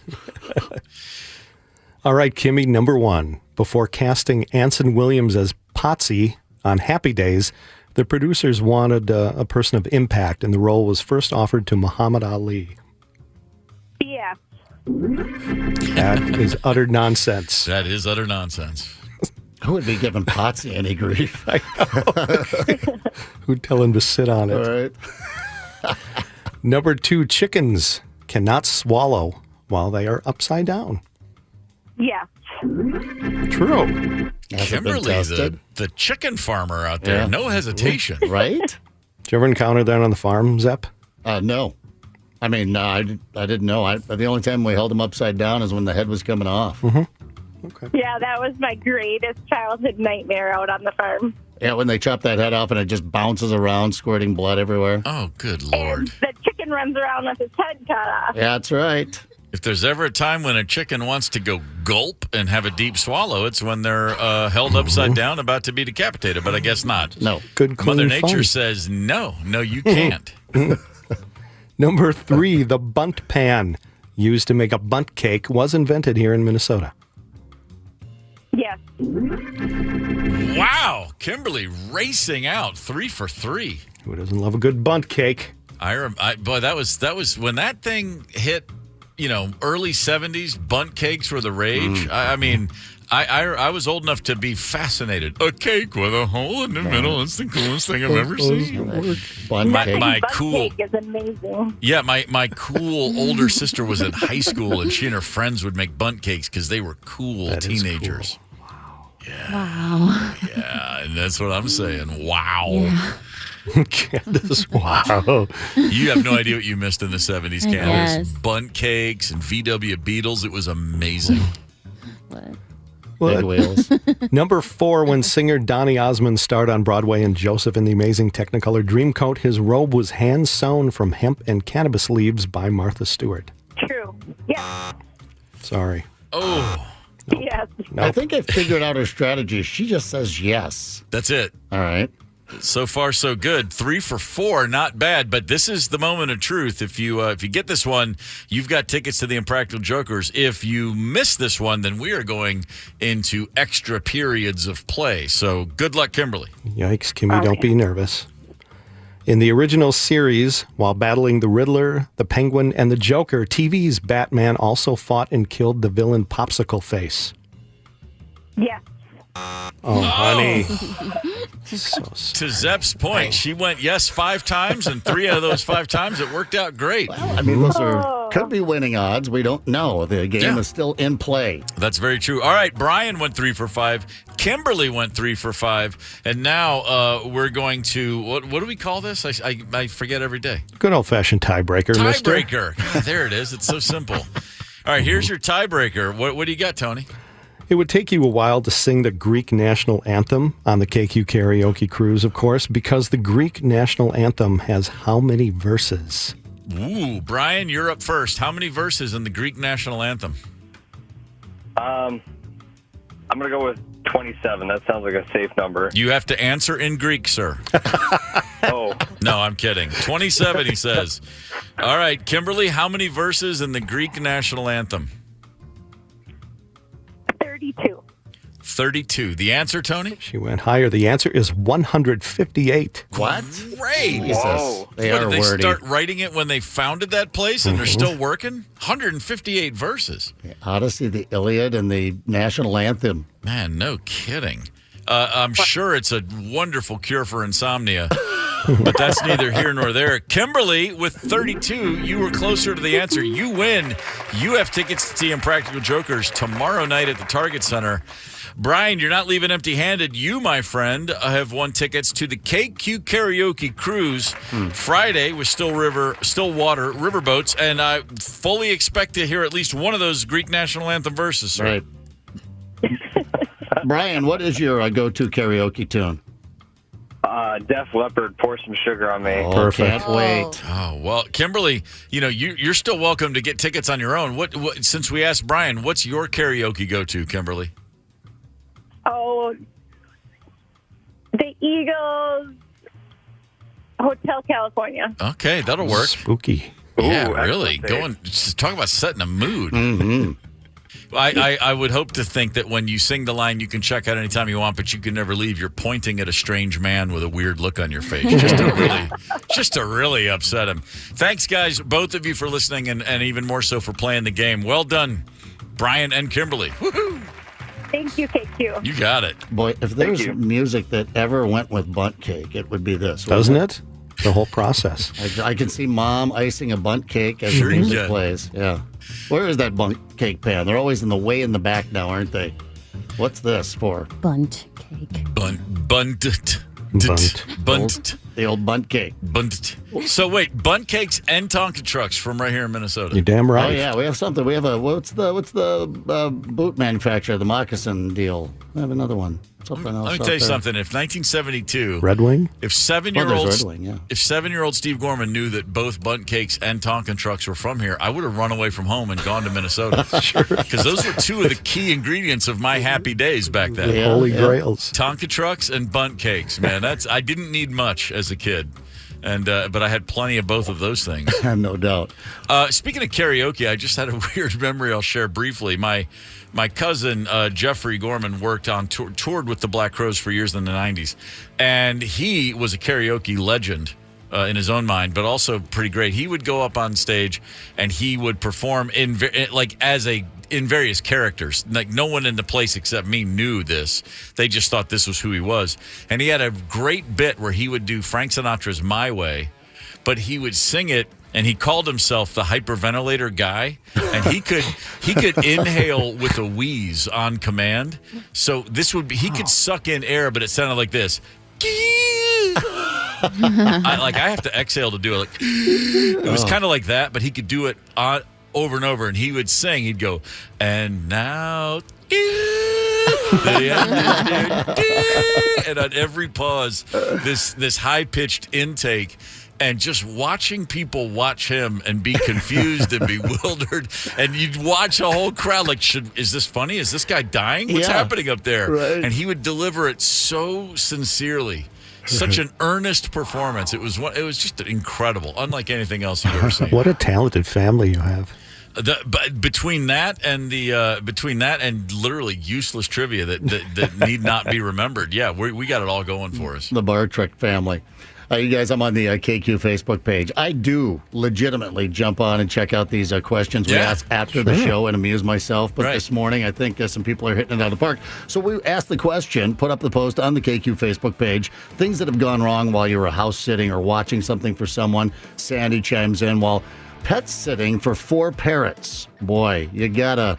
All right, Kimmy, number 1. Before casting Anson Williams as Potsy on Happy Days, the producers wanted a person of impact, and the role was first offered to Muhammad Ali. Yeah. That is utter nonsense. That is utter nonsense. Who would be giving Potsy any grief? Who'd tell him to sit on it? All right. Number 2, chickens cannot swallow while they are upside down. Yeah. True. Kimberly, the chicken farmer out there. Yeah. No hesitation. Right? Did you ever encounter that on the farm, Zepp? No. I mean, no, I didn't know. The only time we held him upside down is when the head was coming off. Okay. Yeah, that was my greatest childhood nightmare out on the farm. Yeah, when they chop that head off and it just bounces around, squirting blood everywhere. Oh, good And Lord. the chicken runs around with his head cut off. Yeah, that's right. If there's ever a time when a chicken wants to go gulp and have a deep swallow, it's when they're held upside down about to be decapitated, but I guess not. No. Good, clean Mother Nature fun. says, no, you can't. Number 3, the bunt pan used to make a bunt cake was invented here in Minnesota. Yes. Wow. Kimberly racing out 3 for 3. Who doesn't love a good bunt cake? Boy, that was when that thing hit, early 70s, bunt cakes were the rage. I mean, I was old enough to be fascinated. A cake with a hole in the middle. It's the coolest thing I've ever seen. Bun cake. My Butt cool, cake is amazing. yeah, my cool older sister was in high school, and she and her friends would make bunt cakes because they were cool That is teenagers. Wow. Yeah, and that's what I'm saying. Wow. Yeah. Candace, wow. You have no idea what you missed in the 70s, Candace. Yes. Bunt cakes and VW Beetles. It was amazing. What? Big wheels. Number 4, when singer Donny Osmond starred on Broadway in Joseph and the Amazing Technicolor Dreamcoat, his robe was hand-sewn from hemp and cannabis leaves by Martha Stewart. True. Yes. Sorry. Oh, Yes. Nope. I think I figured out her strategy. She just says yes. that's it. All right. So far, so good. 3 for 4, not bad. But this is the moment of truth. If you get this one, you've got tickets to the Impractical Jokers. If you miss this one, then we are going into extra periods of play. So good luck, Kimberly. Yikes, Kimmy, don't be nervous. In the original series, while battling the Riddler, the Penguin, and the Joker, TV's Batman also fought and killed the villain Popsicle Face. Yes. Oh, honey. To Zepp's point, she went yes 5 times, and 3 out of those 5 times it worked out great. Well, I mean, those could be winning odds. We don't know. The game is still in play. That's very true. All right, Brian went 3 for 5. Kimberly went 3 for 5. And now we're going to, what do we call this? I forget every day. Good old-fashioned tiebreaker, mister. Tiebreaker. God, there it is. It's so simple. All right, here's your tiebreaker. What do you got, Tony? It would take you a while to sing the Greek national anthem on the KQ karaoke cruise, of course, because the Greek national anthem has how many verses? Ooh, Brian, you're up first. How many verses in the Greek national anthem? I'm going to go with 27. That sounds like a safe number. You have to answer in Greek, sir. Oh, No, I'm kidding. 27, he says. All right, Kimberly, how many verses in the Greek national anthem? 32. 32. The answer, Tony? She went higher. The answer is 158. What? Great. Jesus. They What, are did they wordy. start writing it when they founded that place and they're still working? 158 verses. The Odyssey, the Iliad, and the national anthem. Man, no kidding. I'm sure it's a wonderful cure for insomnia, but that's neither here nor there. Kimberly, with 32, you were closer to the answer. You win. You have tickets to see Impractical Jokers tomorrow night at the Target Center. Brian, you're not leaving empty-handed. You, my friend, have won tickets to the KQ Karaoke Cruise Friday with Stillwater Riverboats, and I fully expect to hear at least one of those Greek national anthem verses, sir. Right. Brian, what is your go-to karaoke tune? Def Leppard, Pour Some Sugar on Me. Oh, Perfect. Can't wait. Oh, well, Kimberly, you're still welcome to get tickets on your own. What since we asked Brian, what's your karaoke go-to, Kimberly? Oh, the Eagles, Hotel California. Okay, that'll work. Spooky. Yeah, Ooh, really. excellent. Just talk about setting a mood. Mm-hmm. I would hope to think that when you sing the line, you can check out anytime you want, but you can never leave. You're pointing at a strange man with a weird look on your face, just to really upset him. Thanks, guys, both of you, for listening, and even more so for playing the game. Well done, Brian and Kimberly. Woohoo! Thank you, KQ. You got it. Boy, if there's music that ever went with bunt cake, it would be this. Doesn't it? The whole process. I can see Mom icing a bunt cake as Sure the you music can. plays. Yeah. Where is that bunt cake pan? They're always in the back now, aren't they? What's this for? Bunt cake. Bunt. The old bunt cake. Bunt. So wait, bunt cakes and Tonka trucks from right here in Minnesota. You're damn right. Oh yeah, we have something. We have what's the boot manufacturer, the moccasin deal? We have another one. Something else. Let me out tell you there. something. If 1972, Red Wing? if Oh, there's 7-year-old Red Wing, yeah. if 7-year-old Steve Gorman knew that both bunt cakes and Tonkin trucks were from here, I would have run away from home and gone to Minnesota. Sure. Because those were two of the key ingredients of my happy days back then. Yeah, Holy grails. Tonka trucks and bunt cakes, man. I didn't need much as a kid. And but I had plenty of both of those things. No doubt. Speaking of karaoke, I just had a weird memory I'll share briefly. My cousin, Jeffrey Gorman, worked on toured with the Black Crowes for years in the 90s. And he was a karaoke legend in his own mind, but also pretty great. He would go up on stage and he would perform in various characters. Like, no one in the place except me knew this. They just thought this was who he was. And he had a great bit where he would do Frank Sinatra's My Way, but he would sing it, and he called himself the hyperventilator guy, and he could inhale with a wheeze on command. So he could suck in air, but it sounded like this. I have to exhale to do it. It was kind of like that, but he could do it over and over, and he would sing. He'd go, and now, and on every pause, this high-pitched intake. And just watching people watch him and be confused and bewildered, and you'd watch a whole crowd like, is this funny? Is this guy dying? What's happening up there? Right. And he would deliver it so sincerely, such an earnest performance. It was just incredible, unlike anything else you've ever seen. What a talented family you have. But between that and literally useless trivia that need not be remembered, yeah, we got it all going for us. The Bar Trek family. You guys, I'm on the KQ Facebook page. I do legitimately jump on and check out these questions we ask after the show and amuse myself. But this morning, I think some people are hitting it out of the park. So we asked the question, put up the post on the KQ Facebook page, things that have gone wrong while you were house sitting or watching something for someone. Sandy chimes in, while pet sitting for 4 parrots. Boy, you gotta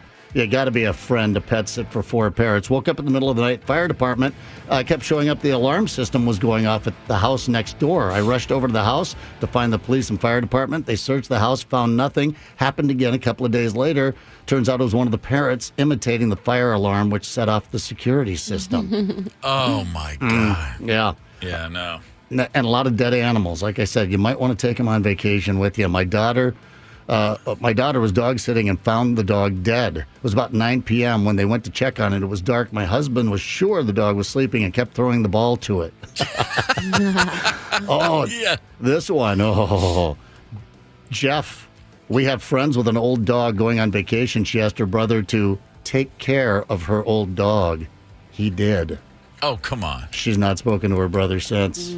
be a friend to pet sit for 4 parrots. Woke up in the middle of the night. Fire department kept showing up. The alarm system was going off at the house next door. I rushed over to the house to find the police and fire department. They searched the house, found nothing. Happened again a couple of days later. Turns out it was one of the parrots imitating the fire alarm, which set off the security system. Oh, my God. Yeah. Yeah, no. And a lot of dead animals. Like I said, you might want to take them on vacation with you. My daughter was dog sitting and found the dog dead. It was about 9 p.m. when they went to check on it. It was dark. My husband was sure the dog was sleeping and kept throwing the ball to it. This one. Oh, Jeff, we have friends with an old dog going on vacation. She asked her brother to take care of her old dog. He did. Oh, come on. She's not spoken to her brother since.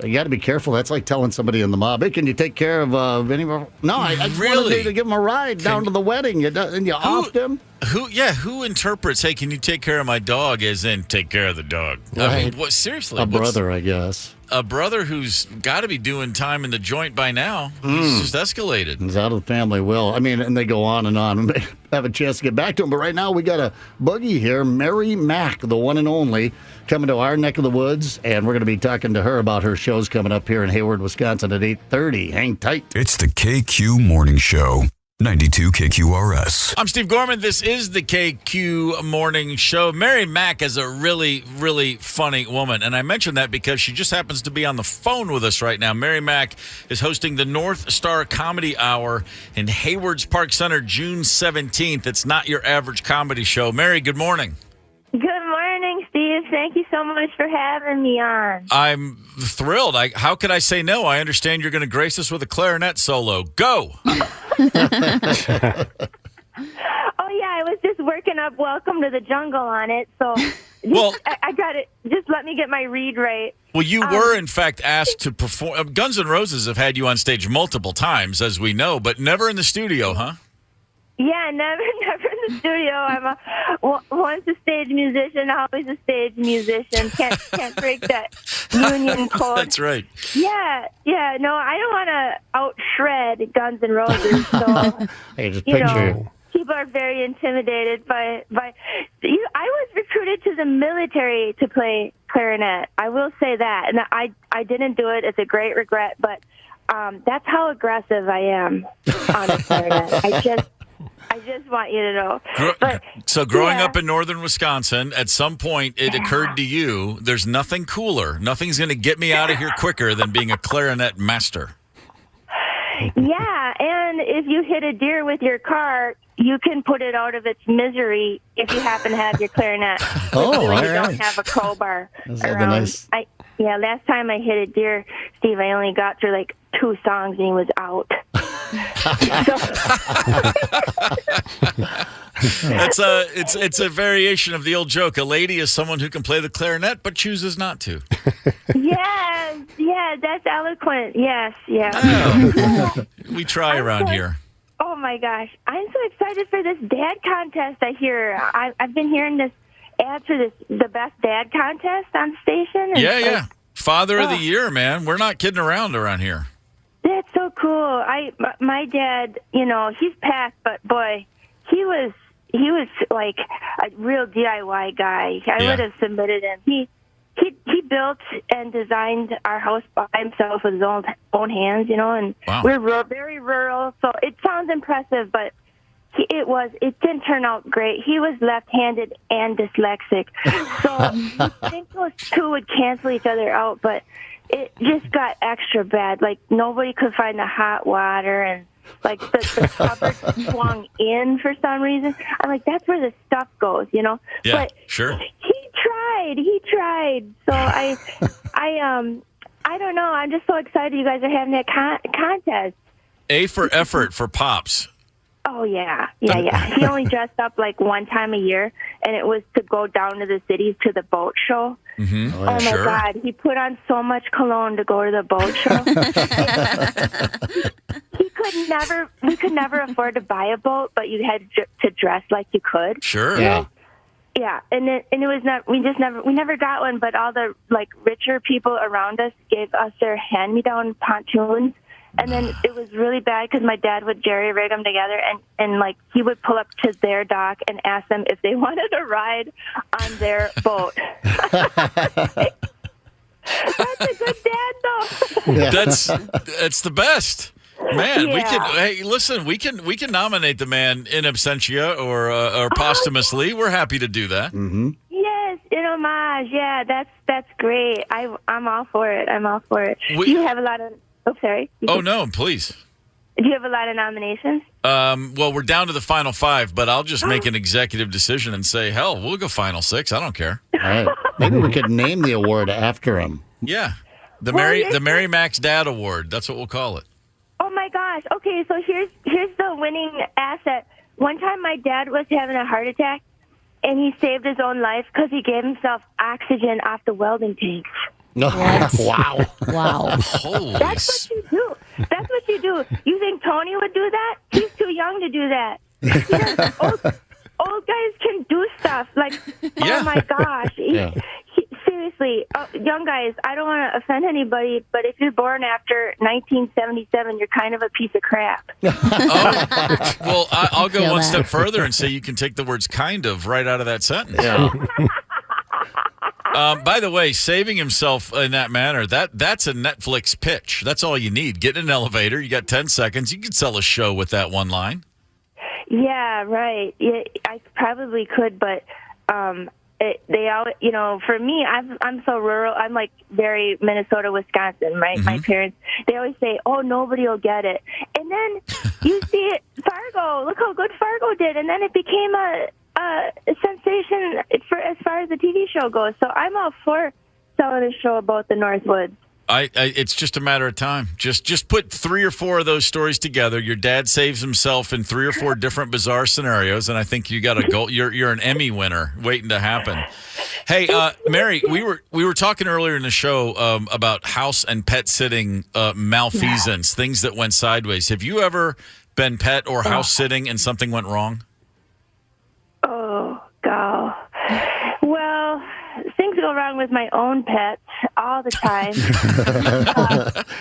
You got to be careful. That's like telling somebody in the mob, "Hey, can you take care of any of our..." No, I just wanted to give him a ride down to the wedding. And you offed him? Who interprets, "Hey, can you take care of my dog," as in take care of the dog? Right. I mean, what, seriously? A brother, I guess. A brother who's got to be doing time in the joint by now. He's just escalated. He's out of the family will. I mean, and they go on and on. We have a chance to get back to him. But right now, we got a boogie here, Mary Mack, the one and only, coming to our neck of the woods. And we're going to be talking to her about her shows coming up here in Hayward, Wisconsin at 8:30. Hang tight. It's the KQ Morning Show. 92 KQRS. I'm Steve Gorman. This is the KQ Morning Show. Mary Mack is a really, really funny woman, and I mention that because she just happens to be on the phone with us right now. Mary Mack is hosting the North Star Comedy Hour in Hayward's Park Center June 17th. It's not your average comedy show. Mary, good morning. Good morning, Steve. Thank you so much for having me on. I'm thrilled. How could I say no? I understand you're going to grace us with a clarinet solo. Go! Oh, yeah, I was just working up Welcome to the Jungle on it, so I got it. Just let me get my read right. Well, you were, in fact, asked to perform. Guns N' Roses have had you on stage multiple times, as we know, but never in the studio, huh? Yeah, never in the studio. I'm once a stage musician, always a stage musician. Can't break that union code. That's right. Yeah. No, I don't want to out-shred Guns N' Roses. So, Hey, just picture. People are very intimidated by. I was recruited to the military to play clarinet. I will say that, and I didn't do it. It's a great regret, but that's how aggressive I am on the clarinet. I just want you to know. So growing up in northern Wisconsin, at some point it occurred to you, there's nothing cooler. Nothing's going to get me out of here quicker than being a clarinet master. Yeah, and if you hit a deer with your car, you can put it out of its misery if you happen to have your clarinet. Oh, all you right. don't have a crowbar. Nice. Last time I hit a deer, Steve, I only got through like 2 songs and he was out. It's a variation of the old joke. A lady is someone who can play the clarinet but chooses not to. Yeah, that's eloquent. Yes. We try around here. Oh my gosh, I'm so excited for this dad contest. I hear I've been hearing this ad for the best dad contest on station. And yeah. Father of the Year, man. We're not kidding around here. That's so cool. My dad, he's passed, but boy, he was like a real DIY guy. I would have submitted him. He built and designed our house by himself with his own hands, and we're very rural, so it sounds impressive, but it didn't turn out great. He was left-handed and dyslexic, so you think those two would cancel each other out, but it just got extra bad. Like, nobody could find the hot water, and like the cupboard swung in for some reason. I'm like, that's where the stuff goes, Yeah, but sure. He tried. So I don't know. I'm just so excited you guys are having that contest. A for effort for Pops. Oh, yeah. He only dressed up like one time a year, and it was to go down to the cities to the boat show. Mm-hmm. Oh, my God. He put on so much cologne to go to the boat show. We could never afford to buy a boat, but you had to dress like you could. Sure. Yeah, and it was not. We never got one. But all the richer people around us gave us their hand-me-down pontoons, and then it was really bad because my dad would jerry-rig them together, and he would pull up to their dock and ask them if they wanted to ride on their boat. That's a good dad, though. Yeah. That's the best. Man, we can nominate the man in absentia or posthumously. We're happy to do that. Mm-hmm. Yes, in homage. Yeah, that's great. I'm all for it. Do you have a lot of? Oh, sorry. Oh no, please. Do you have a lot of nominations? Well, we're down to the final 5, but I'll just make an executive decision and say, hell, we'll go final 6. I don't care. All right. Maybe we could name the award after him. Yeah, the Mary Mack's Dad Award. That's what we'll call it. Oh my gosh. Okay, so here's the winning asset. one time my dad was having a heart attack, and he saved his own life because he gave himself oxygen off the welding tanks. Wow. Wow. Holy That's what you do. That's what you do. You think Tony would do that? He's too young to do that. Old guys can do stuff like, Yeah. oh my gosh. Seriously, young guys, I don't want to offend anybody, but if you're born after 1977, you're kind of a piece of crap. Oh, well, I'll go Feel one that. step further and say you can take the words "kind of" right out of that sentence. Yeah. By the way, saving himself in that manner, that's a Netflix pitch. That's all you need. Get in an elevator. You got 10 seconds. You can sell a show with that one line. Yeah, right. Yeah, I probably could, but they all, for me, I'm so rural. I'm like very Minnesota, Wisconsin, right? My parents, they always say, "Oh, nobody will get it," and then you see it, Fargo. Look how good Fargo did, and then it became a sensation as far as the TV show goes. So I'm all for selling a show about the Northwoods. It's just a matter of time. Just put 3 or 4 of those stories together. Your dad saves himself in 3 or 4 different bizarre scenarios, and I think you got a goal. You're an Emmy winner waiting to happen. Hey, Mary, we were talking earlier in the show about house and pet sitting malfeasance, things that went sideways. Have you ever been pet or house sitting and something went wrong? Oh, God. Well, things go wrong with my own pets all the time.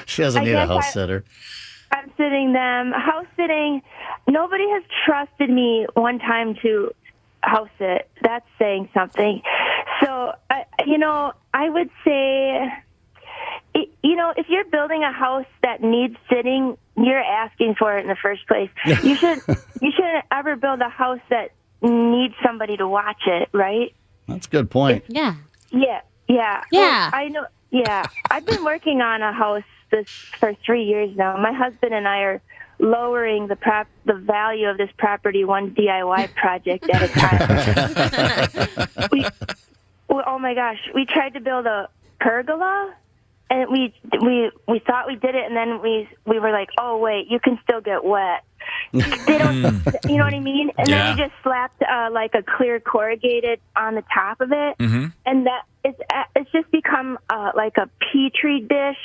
She doesn't need a house sitter. I'm sitting them. House sitting, nobody has trusted me one time to house sit. That's saying something. So, I would say, if you're building a house that needs sitting, you're asking for it in the first place. You shouldn't ever build a house that needs somebody to watch it, right? That's a good point. Yeah. Yeah. Yeah. Well, I know. Yeah, I've been working on a house for 3 years now. My husband and I are lowering the value of this property one DIY project at a time. Oh my gosh, we tried to build a pergola, and we thought we did it, and then we were like, oh wait, you can still get wet. They don't, you know what I mean? And then we just slapped like a clear corrugated on the top of it, and that it's just become like a petri dish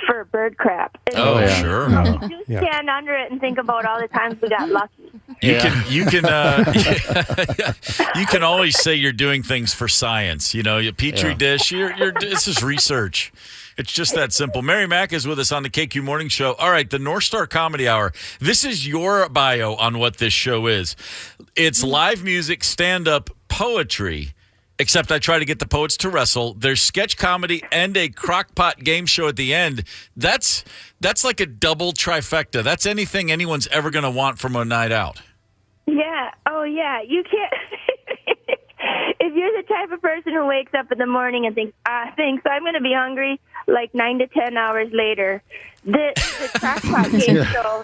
for bird crap. Oh, sure. You do stand under it and think about all the times we got lucky. You can always say you're doing things for science. A petri dish. This is research. It's just that simple. Mary Mack is with us on the KQ Morning Show. All right, the North Star Comedy Hour. This is your bio on what this show is. It's live music, stand-up, poetry, except I try to get the poets to wrestle. There's sketch comedy and a crockpot game show at the end. That's like a double trifecta. That's anything anyone's ever going to want from a night out. Yeah. Oh, yeah. You can't. If you're the type of person who wakes up in the morning and thinks I'm going to be hungry like 9 to 10 hours later, the crockpot game show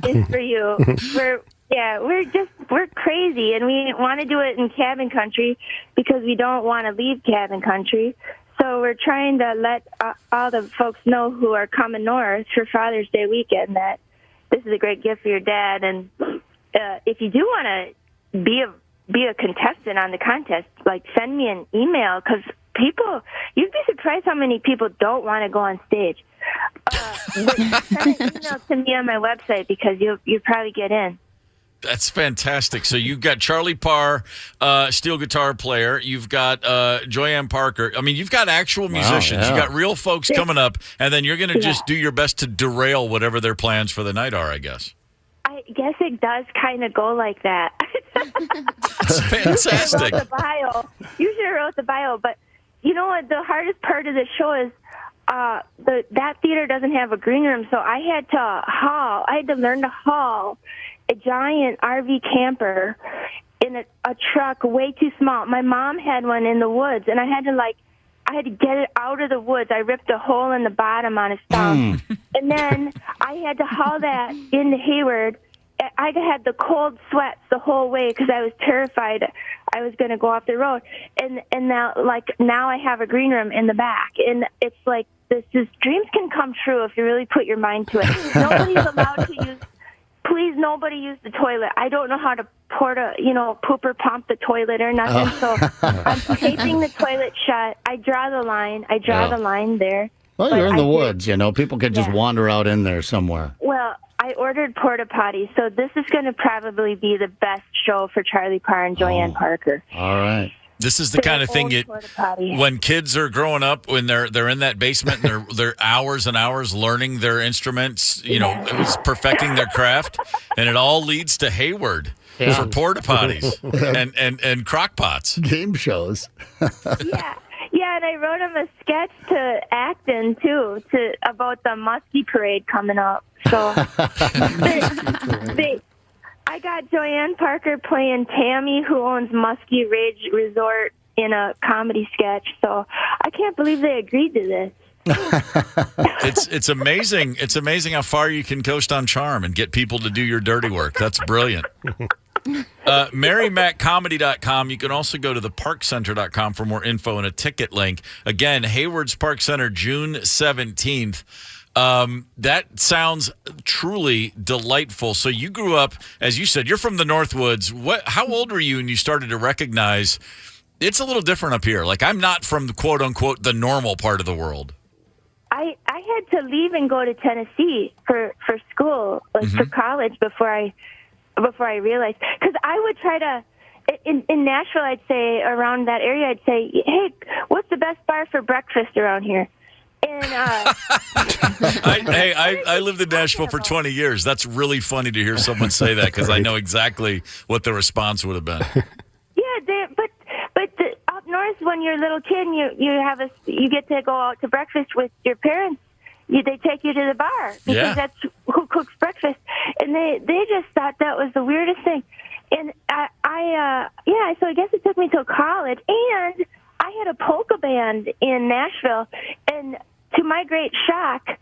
is for you. We're crazy, and we want to do it in cabin country because we don't want to leave cabin country. So we're trying to let all the folks know who are coming north for Father's Day weekend that this is a great gift for your dad. And if you do want to be a contestant on the contest, like send me an email, because you'd be surprised how many people don't want to go on stage. Send an email to me on my website because you'll probably get in. That's fantastic. So you've got Charlie Parr, steel guitar player. You've got Joyanne Parker. I mean, you've got actual musicians. Yeah. You've got real folks coming up, and then you're going to just do your best to derail whatever their plans for the night are, I guess. I guess it does kind of go like that. That's fantastic. You should have wrote the bio. But you know what? The hardest part of the show is that theater doesn't have a green room, so I had to learn to haul a giant RV camper in a truck way too small. My mom had one in the woods, and I had to get it out of the woods. I ripped a hole in the bottom on a stump. And then I had to haul that into Hayward. I had the cold sweats the whole way because I was terrified I was going to go off the road. And now I have a green room in the back. And it's like, dreams can come true if you really put your mind to it. Nobody's allowed to use please nobody use the toilet. I don't know how to poop or pump the toilet or nothing. So I'm taping the toilet shut. I draw the line. The line there. Well, you're in the woods, People could just wander out in there somewhere. Well, I ordered porta potty, so this is going to probably be the best show for Charlie Parr and Joanne Parker. All right. This is the kind of thing when kids are growing up, when they're in that basement and they're hours and hours learning their instruments, perfecting their craft, and it all leads to Hayward for porta potties and crock pots. Game shows. Yeah, and I wrote him a sketch to act in, too, about the Muskie Parade coming up. So I got Joanne Parker playing Tammy, who owns Muskie Ridge Resort, in a comedy sketch. So I can't believe they agreed to this. It's amazing. It's amazing how far you can coast on charm and get people to do your dirty work. That's brilliant. MaryMacComedy.com. You can also go to theparkcenter.com for more info and a ticket link. Again, Hayward's Park Center, June 17th. That sounds truly delightful. So you grew up, as you said, you're from the Northwoods. How old were you when you started to recognize it's a little different up here? Like, I'm not from the quote unquote the normal part of the world. I had to leave and go to Tennessee for school, for college before I realized, because I would try to, in Nashville, I'd say, around that area, I'd say, hey, what's the best bar for breakfast around here? And I lived in Nashville for 20 years. That's really funny to hear someone say that, because I know exactly what the response would have been. Yeah, but up north, when you're a little kid, and you get to go out to breakfast with your parents. They take you to the bar because that's who cooks breakfast, and they just thought that was the weirdest thing. And so I guess it took me till college, and I had a polka band in Nashville, and to my great shock,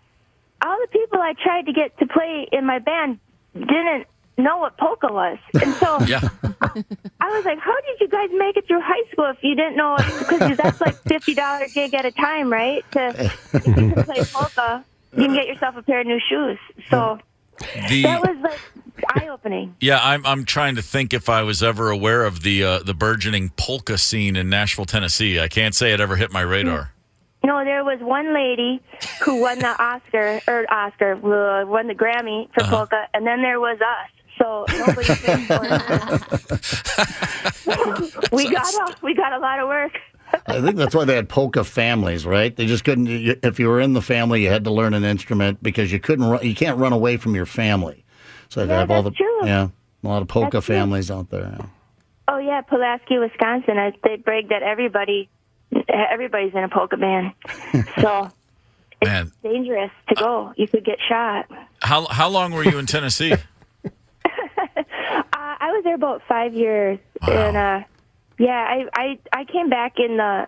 all the people I tried to get to play in my band didn't know what polka was, and so I was like, "How did you guys make it through high school if you didn't know it?" Because that's like $50 gig at a time, right? To play polka, you can get yourself a pair of new shoes. So that was like eye-opening. Yeah, I'm trying to think if I was ever aware of the burgeoning polka scene in Nashville, Tennessee. I can't say it ever hit my radar. No, there was one lady who won the won the Grammy for polka, and then there was us. So nobody could we got a lot of work. I think that's why they had polka families, right? They just couldn't. If you were in the family, you had to learn an instrument because you couldn't. You can't run away from your family. So they have all the true. a lot of polka families out there. Yeah. Oh yeah, Pulaski, Wisconsin. They brag that everybody's in a polka band. So it's dangerous to go. You could get shot. How long were you in Tennessee? I was there about 5 years, and I came back in the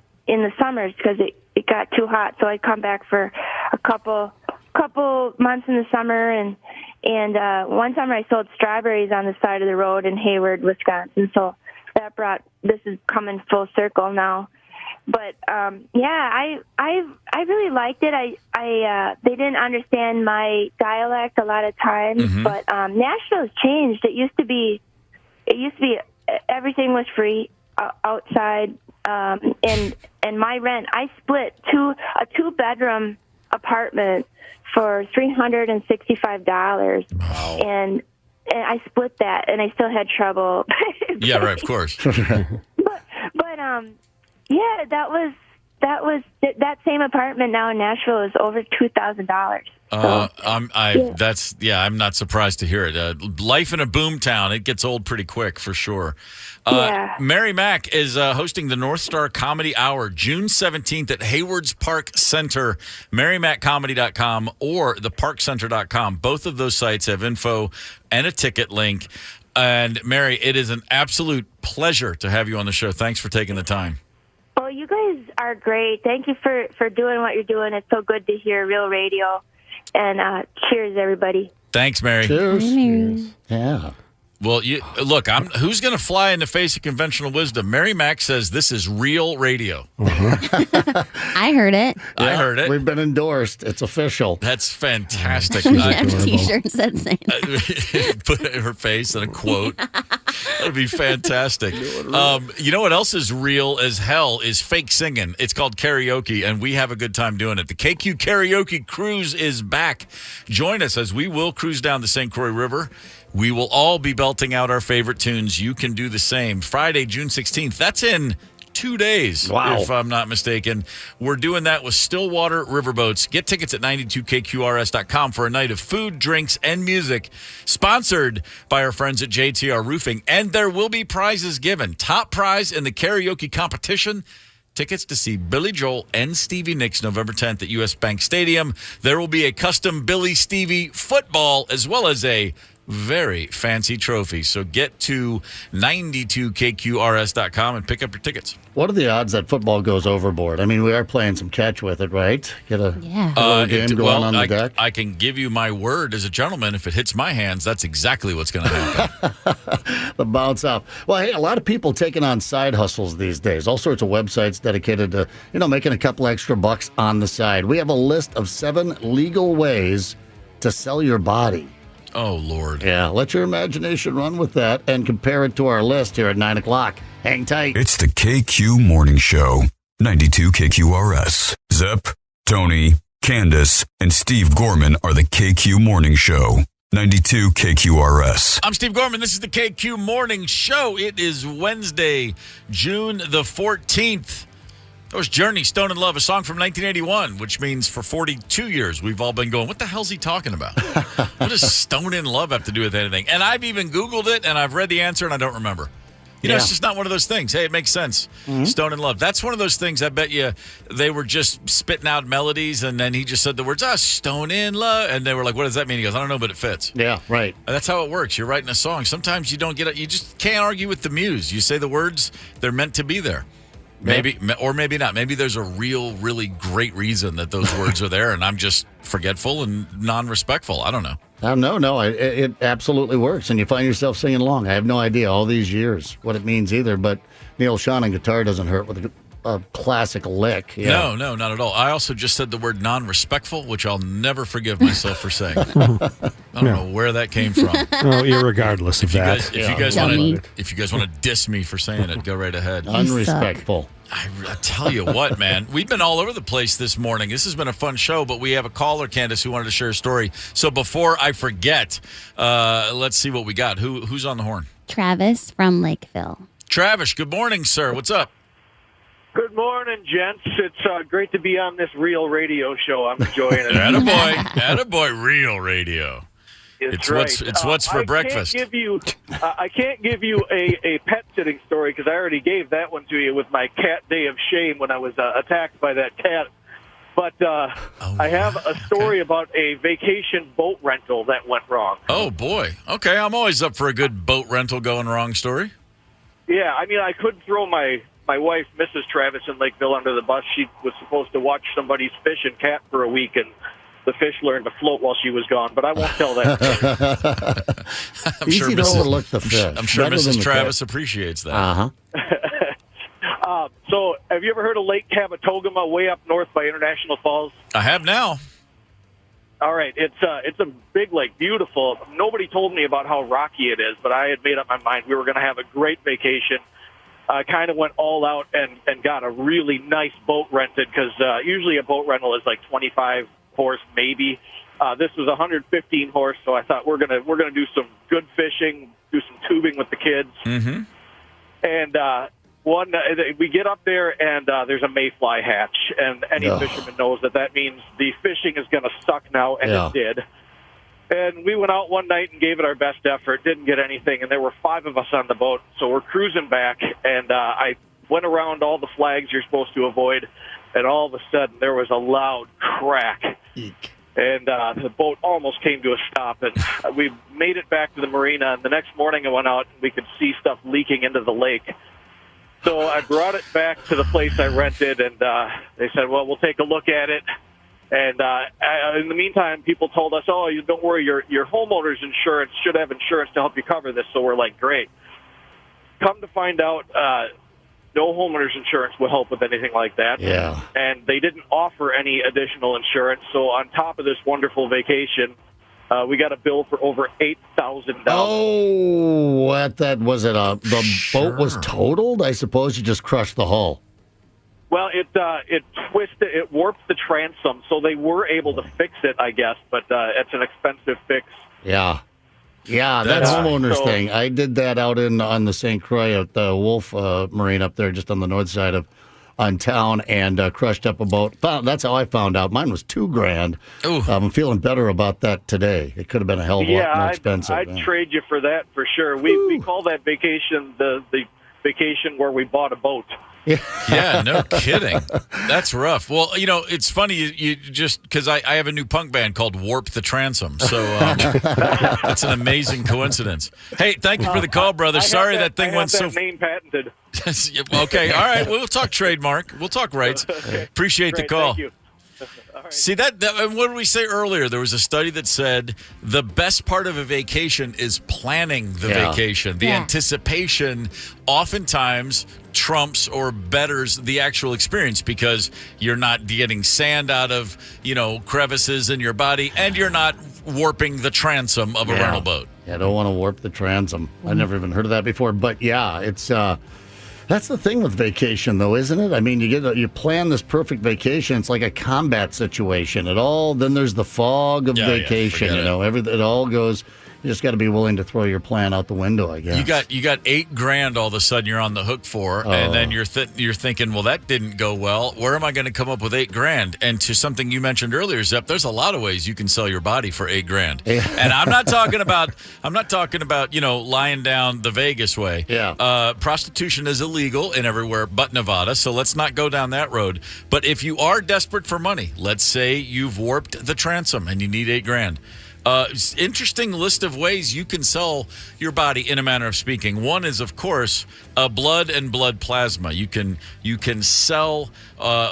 summers because it got too hot, so I'd come back for a couple months in the summer, and one summer I sold strawberries on the side of the road in Hayward, Wisconsin. So this is coming full circle now. But I really liked it. They didn't understand my dialect a lot of times, but Nashville's changed. It used to be everything was free outside, and my rent. I split a 2-bedroom apartment for $365, and I split that, and I still had trouble. Yeah, right. Of course. But yeah, that same apartment now in Nashville is over $2,000. I'm not surprised to hear it. Life in a boom town, it gets old pretty quick for sure. Mary Mac is hosting the North Star Comedy Hour June 17th at Hayward's Park Center. MaryMacComedy.com or theparkcenter.com. Both of those sites have info and a ticket link. And Mary, it is an absolute pleasure to have you on the show. Thanks for taking the time. Well, you guys are great. Thank you for doing what you're doing. It's so good to hear real radio. And cheers, everybody. Thanks, Mary. Cheers. Yeah. Well, look, who's going to fly in the face of conventional wisdom? Mary Mack says this is real radio. I heard it. I heard it. We've been endorsed. It's official. That's fantastic. We should have T-shirts that say Put it in her face and a quote. That would be fantastic. You know what else is real as hell is fake singing. It's called karaoke, and we have a good time doing it. The KQ Karaoke Cruise is back. Join us as we will cruise down the St. Croix River. We will all be belting out our favorite tunes. You can do the same. Friday, June 16th. That's in 2 days, if I'm not mistaken. We're doing that with Stillwater Riverboats. Get tickets at 92kqrs.com for a night of food, drinks, and music, sponsored by our friends at JTR Roofing. And there will be prizes given. Top prize in the karaoke competition, tickets to see Billy Joel and Stevie Nicks November 10th at U.S. Bank Stadium. There will be a custom Billy Stevie football as well as a very fancy trophy. So get to 92kqrs.com and pick up your tickets. What are the odds that football goes overboard? I mean, we are playing some catch with it, right? Get a little game going on the deck. I can give you my word as a gentleman. If it hits my hands, that's exactly what's going to happen. The bounce off. Well, hey, a lot of people taking on side hustles these days. All sorts of websites dedicated to, making a couple extra bucks on the side. We have a list of 7 legal ways to sell your body. Oh, Lord. Yeah, let your imagination run with that and compare it to our list here at 9 o'clock. Hang tight. It's the KQ Morning Show, 92 KQRS. Zep, Tony, Candace, and Steve Gorman are the KQ Morning Show, 92 KQRS. I'm Steve Gorman. This is the KQ Morning Show. It is Wednesday, June the 14th. That was Journey, Stone in Love, a song from 1981, which means for 42 years we've all been going, what the hell's he talking about? What does Stone in Love have to do with anything? And I've even Googled it, and I've read the answer, and I don't remember. It's just not one of those things. Hey, it makes sense. Mm-hmm. Stone in Love. That's one of those things, I bet you, they were just spitting out melodies, and then he just said the words, Stone in Love. And they were like, what does that mean? He goes, I don't know, but it fits. Yeah, right. And that's how it works. You're writing a song. Sometimes you don't get it. You just can't argue with the muse. You say the words, they're meant to be there. Maybe, or maybe not. Maybe there's a really great reason that those words are there, and I'm just forgetful and non-respectful. I don't know. No. It absolutely works, and you find yourself singing along. I have no idea all these years what it means either, but Neil Sean on guitar doesn't hurt with a classic lick. Yeah. No, not at all. I also just said the word non-respectful, which I'll never forgive myself for saying. I don't know where that came from. No, irregardless of that. If you guys want to diss me for saying it, go right ahead. Unrespectful. I tell you what, man, we've been all over the place this morning. This has been a fun show, but we have a caller, Candace, who wanted to share a story. So before I forget, let's see what we got. Who's on the horn? Travis from Lakeville. Travis, good morning, sir. What's up? Good morning, gents. It's great to be on this real radio show. I'm enjoying it. Attaboy, real radio. It's what's for breakfast. I can't give you a pet sitting story because I already gave that one to you with my cat day of shame when I was attacked by that cat. But I have a story about a vacation boat rental that went wrong. Oh, boy. Okay, I'm always up for a good boat rental going wrong story. Yeah, I mean, I could throw my wife, Mrs. Travis, in Lakeville under the bus. She was supposed to watch somebody's fish and cat for a week, and the fish learned to float while she was gone, but I won't tell that. Easy to overlook the fish. I'm sure Mrs. Travis appreciates that. Uh-huh. So, have you ever heard of Lake Cabotogama way up north by International Falls? I have now. All right. It's a big lake, beautiful. Nobody told me about how rocky it is, but I had made up my mind we were going to have a great vacation. I kind of went all out and got a really nice boat rented because usually a boat rental is like 25 horse maybe. This was 115 horse, so I thought we're gonna do some good fishing, do some tubing with the kids. Mm-hmm. And we get up there and there's a mayfly hatch, and any fisherman knows that means the fishing is going to suck now, and it did. And we went out one night and gave it our best effort, didn't get anything, and there were 5 of us on the boat, so we're cruising back, and I went around all the flags you're supposed to avoid, and all of a sudden there was a loud crack. Eek. And the boat almost came to a stop, and we made it back to the marina, and the next morning I went out and we could see stuff leaking into the lake. So I brought it back to the place I rented, and they said, well, we'll take a look at it. And in the meantime, people told us, "Oh, you don't worry, your homeowner's insurance should have insurance to help you cover this." So we're like, "Great." Come to find out, no homeowner's insurance will help with anything like that. Yeah. And they didn't offer any additional insurance. So on top of this wonderful vacation, we got a bill for over $8,000. Oh, what that was it? The boat was totaled? I suppose you just crushed the hull. Well, it twisted, it warped the transom, so they were able to fix it, I guess, but it's an expensive fix. Yeah. Yeah, that homeowner's thing. I did that out on the St. Croix at the Wolf Marine up there, just on the north side on town, and crushed up a boat. That's how I found out. Mine was $2,000. I'm feeling better about that today. It could have been a hell of a lot more expensive. I'd trade you for that for sure. We call that vacation the vacation where we bought a boat. Yeah, no kidding. That's rough. Well, it's funny you just because I have a new punk band called Warp the Transom, so that's an amazing coincidence. Hey, thank you for the call, brother. Sorry that thing went so. Name patented. Okay, all right. We'll talk trademark. We'll talk rights. Okay. Appreciate Great, the call. Thank you. Right. See that? What did we say earlier? There was a study that said the best part of a vacation is planning the vacation. The anticipation oftentimes trumps or betters the actual experience because you're not getting sand out of, crevices in your body, and you're not warping the transom of a rental boat. Yeah, I don't want to warp the transom. I've never even heard of that before. But yeah, it's that's the thing with vacation, though, isn't it? I mean, you plan this perfect vacation. It's like a combat situation. Then there's the fog of vacation. It all goes. You just got to be willing to throw your plan out the window, I guess. You got $8,000 all of a sudden you're on the hook for, and then you're thinking, well, that didn't go well. Where am I going to come up with $8,000? And to something you mentioned earlier, Zepp, there's a lot of ways you can sell your body for $8,000. And I'm not talking about lying down the Vegas way. Yeah. Prostitution is illegal in everywhere but Nevada, so let's not go down that road. But if you are desperate for money, let's say you've warped the transom and you need $8,000. Interesting list of ways you can sell your body, in a manner of speaking. One is, of course, blood and blood plasma. You can sell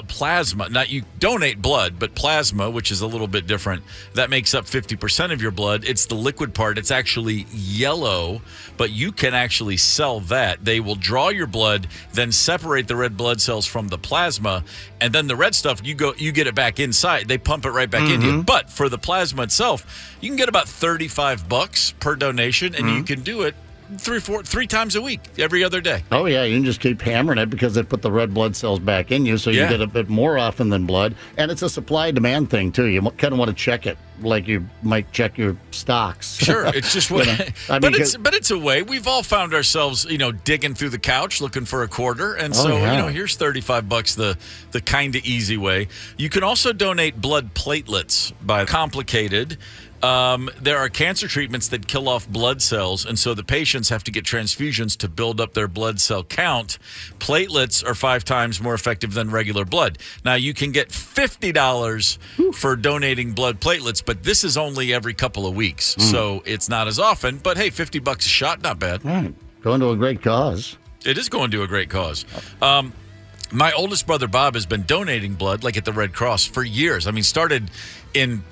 plasma. Now, you donate blood, but plasma, which is a little bit different, that makes up 50% of your blood. It's the liquid part. It's actually yellow, but you can actually sell that. They will draw your blood, then separate the red blood cells from the plasma, and then the red stuff, you get it back inside. They pump it right back into you. But for the plasma itself, you can get about $35 per donation, and you can do it three times a week, every other day. Oh, yeah, you can just keep hammering it because they put the red blood cells back in you, so you get a bit more often than blood. And it's a supply-demand thing, too. You kind of want to check it like you might check your stocks. Sure, it's just what... but it's a way. We've all found ourselves, digging through the couch looking for a quarter, and here's $35 the kind of easy way. You can also donate blood platelets by complicated... there are cancer treatments that kill off blood cells, and so the patients have to get transfusions to build up their blood cell count. Platelets are 5 times more effective than regular blood. Now, you can get $50 for donating blood platelets, but this is only every couple of weeks, so it's not as often. But, hey, $50 a shot, not bad. Right. Going to a great cause. It is going to a great cause. My oldest brother, Bob, has been donating blood, like at the Red Cross, for years. I mean, started in...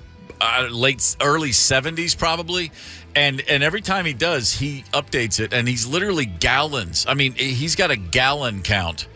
early 70s probably, and every time he does, he updates it, and he's literally gallons. I mean, he's got a gallon count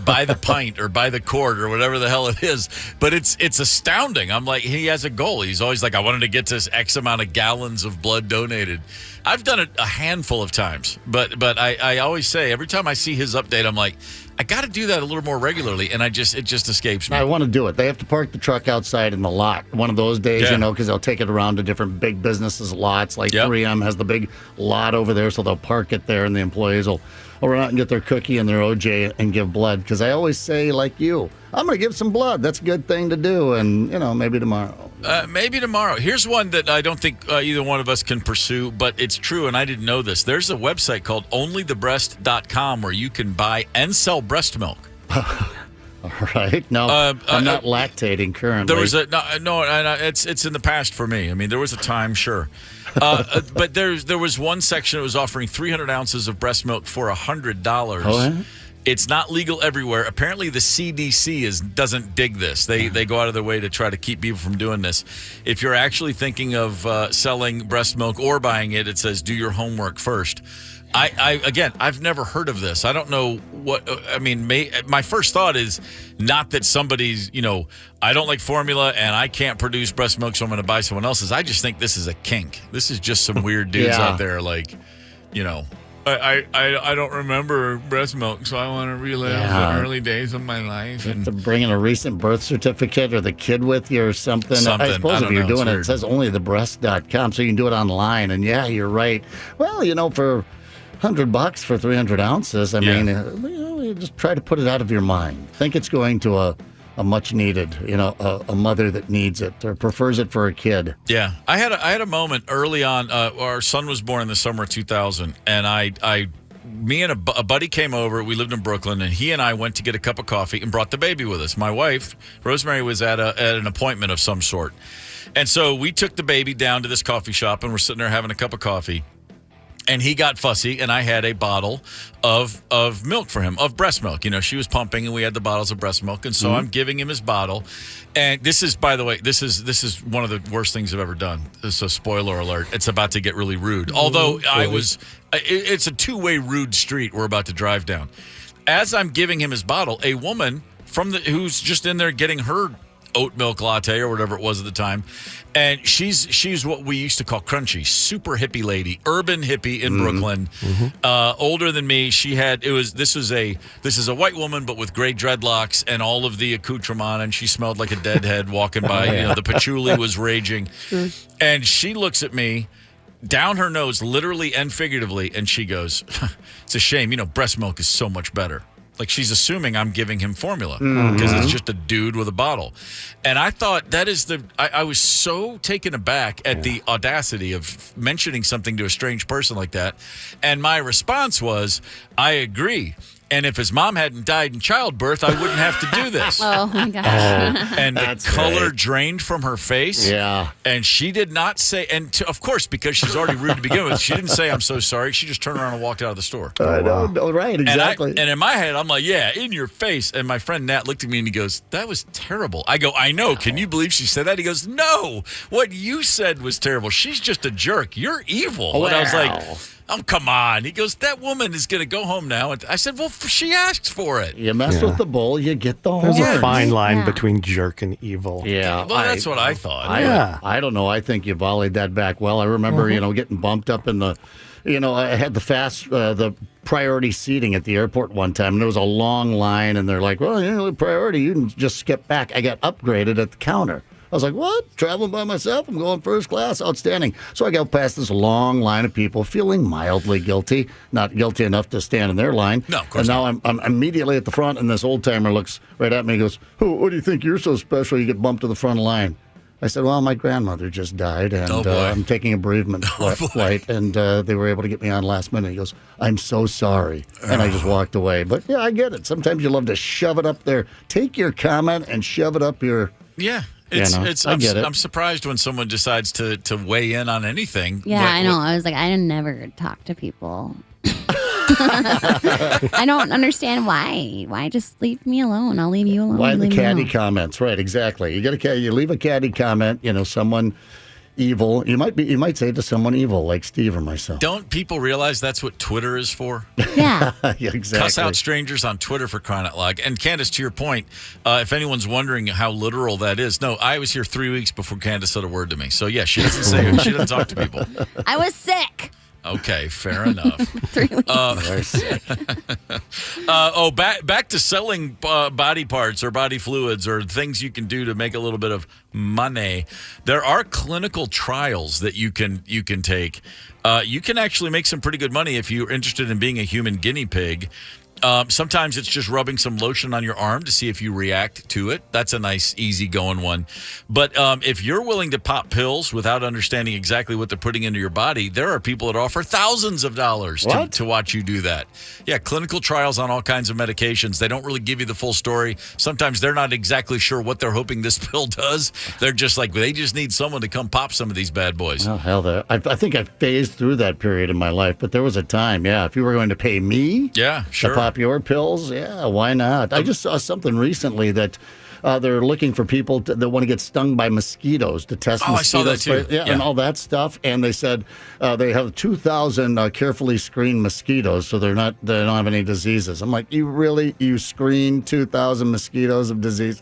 by the pint or by the quart or whatever the hell it is, but it's astounding. I'm like, he has a goal. He's always like, I wanted to get to X amount of gallons of blood donated. I've done it a handful of times, but I always say, every time I see his update, I'm like, I got to do that a little more regularly, and it just escapes me. I want to do it. They have to park the truck outside in the lot one of those days, because they'll take it around to different big businesses' lots. Like 3M has the big lot over there, so they'll park it there, and the employees will run out and get their cookie and their OJ and give blood. Because I always say, like you, I'm going to give some blood. That's a good thing to do, and, maybe tomorrow. Maybe tomorrow. Here's one that I don't think either one of us can pursue, but it's true, and I didn't know this. There's a website called onlythebreast.com where you can buy and sell breast milk. All right. No, I'm not lactating currently. There was it's in the past for me. I mean, there was a time, sure. But there was one section that was offering 300 ounces of breast milk for $100. Oh, yeah? It's not legal everywhere. Apparently, the CDC doesn't dig this. They go out of their way to try to keep people from doing this. If you're actually thinking of selling breast milk or buying it, it says do your homework first. I've never heard of this. I don't know what. I mean, my first thought is not that somebody's, I don't like formula and I can't produce breast milk, so I'm going to buy someone else's. I just think this is a kink. This is just some weird dudes out there, like, I don't remember breast milk, so I want to relive the early days of my life. You have to bring in a recent birth certificate or the kid with you or something. I suppose if you're doing it says only thebreast.com, so you can do it online. And yeah, you're right. Well, for $100 for 300 ounces, I mean, you just try to put it out of your mind. Think it's going to a much needed, a mother that needs it or prefers it for a kid. Yeah. I had a moment early on. Our son was born in the summer of 2000, and me and a buddy came over. We lived in Brooklyn, and he and I went to get a cup of coffee and brought the baby with us. My wife, Rosemary, was at an appointment of some sort. And so we took the baby down to this coffee shop, and we're sitting there having a cup of coffee. And he got fussy, and I had a bottle of milk for him, of breast milk. She was pumping, and we had the bottles of breast milk. And so I'm giving him his bottle. And this is, by the way, this is one of the worst things I've ever done. So spoiler alert, it's about to get really rude. Although it's a two-way rude street we're about to drive down. As I'm giving him his bottle, a woman who's just in there getting her oat milk latte or whatever it was at the time, and she's what we used to call crunchy, super hippie lady, urban hippie in Brooklyn, older than me. This is a white woman but with gray dreadlocks and all of the accoutrement, and she smelled like a deadhead walking by. The patchouli was raging, and she looks at me down her nose, literally and figuratively, and she goes, "It's a shame, breast milk is so much better." Like she's assuming I'm giving him formula because it's just a dude with a bottle. And I thought that is I was so taken aback at the audacity of mentioning something to a strange person like that. And my response was, I agree. And if his mom hadn't died in childbirth, I wouldn't have to do this. Oh, my gosh. And the color drained from her face. Yeah. And she did not say, of course, because she's already rude to begin with, she didn't say, "I'm so sorry." She just turned around and walked out of the store. I know, right, exactly. And in my head, I'm like, yeah, in your face. And my friend Nat looked at me and he goes, "That was terrible." I go, "I know. Can you believe she said that?" He goes, "No, what you said was terrible. She's just a jerk. You're evil." And I was like, "Oh, come on." He goes, "That woman is going to go home now." And I said, "Well, she asked for it." You mess with the bull, you get the horn. There's a fine line between jerk and evil. Yeah. Well, that's what I thought. I don't know. I think you volleyed that back well. I remember, getting bumped up in the, I had the priority seating at the airport one time, and there was a long line, and they're like, "Well, priority, you can just skip back." I got upgraded at the counter. I was like, "What? Traveling by myself? I'm going first class. Outstanding." So I got past this long line of people feeling mildly guilty, not guilty enough to stand in their line. No, of course not. And now I'm immediately at the front, and this old-timer looks right at me and goes, "Oh, what do you think? You're so special you get bumped to the front of the line." I said, "Well, my grandmother just died, and I'm taking a bereavement flight, and they were able to get me on last minute." He goes, "I'm so sorry." And I just walked away. But, yeah, I get it. Sometimes you love to shove it up there. Take your comment and shove it up your... Yeah. I'm surprised when someone decides to weigh in on anything. Yeah, I know. I was like, I never talk to people. I don't understand why. Why just leave me alone? I'll leave you alone. Why the catty comments? Right, exactly. You leave a catty comment, someone evil. You might say to someone evil like Steve or myself. Don't people realize that's what Twitter is for? Yeah. Yeah, exactly. Cuss out strangers on Twitter, for crying out loud. And Candace, to your point, if anyone's wondering how literal that is, no, I was here 3 weeks before Candace said a word to me. So yeah, she doesn't say it. She doesn't talk to people. I was sick. Okay, fair enough. 3 weeks. Back to selling body parts or body fluids or things you can do to make a little bit of money. There are clinical trials that you can take. You can actually make some pretty good money if you're interested in being a human guinea pig. Sometimes it's just rubbing some lotion on your arm to see if you react to it. That's a nice, easy-going one. But if you're willing to pop pills without understanding exactly what they're putting into your body, there are people that offer thousands of dollars to watch you do that. Yeah, clinical trials on all kinds of medications. They don't really give you the full story. Sometimes they're not exactly sure what they're hoping this pill does. They're just like, they just need someone to come pop some of these bad boys. Oh, hell, I think I phased through that period in my life, but there was a time, if you were going to pay me to pop pop your pills? Yeah, why not? I just saw something recently that they're looking for people that want to get stung by mosquitoes to test mosquitoes. I saw that too. Yeah, and all that stuff. And they said they have 2,000 carefully screened mosquitoes, so they don't have any diseases. I'm like, you screen 2,000 mosquitoes of disease?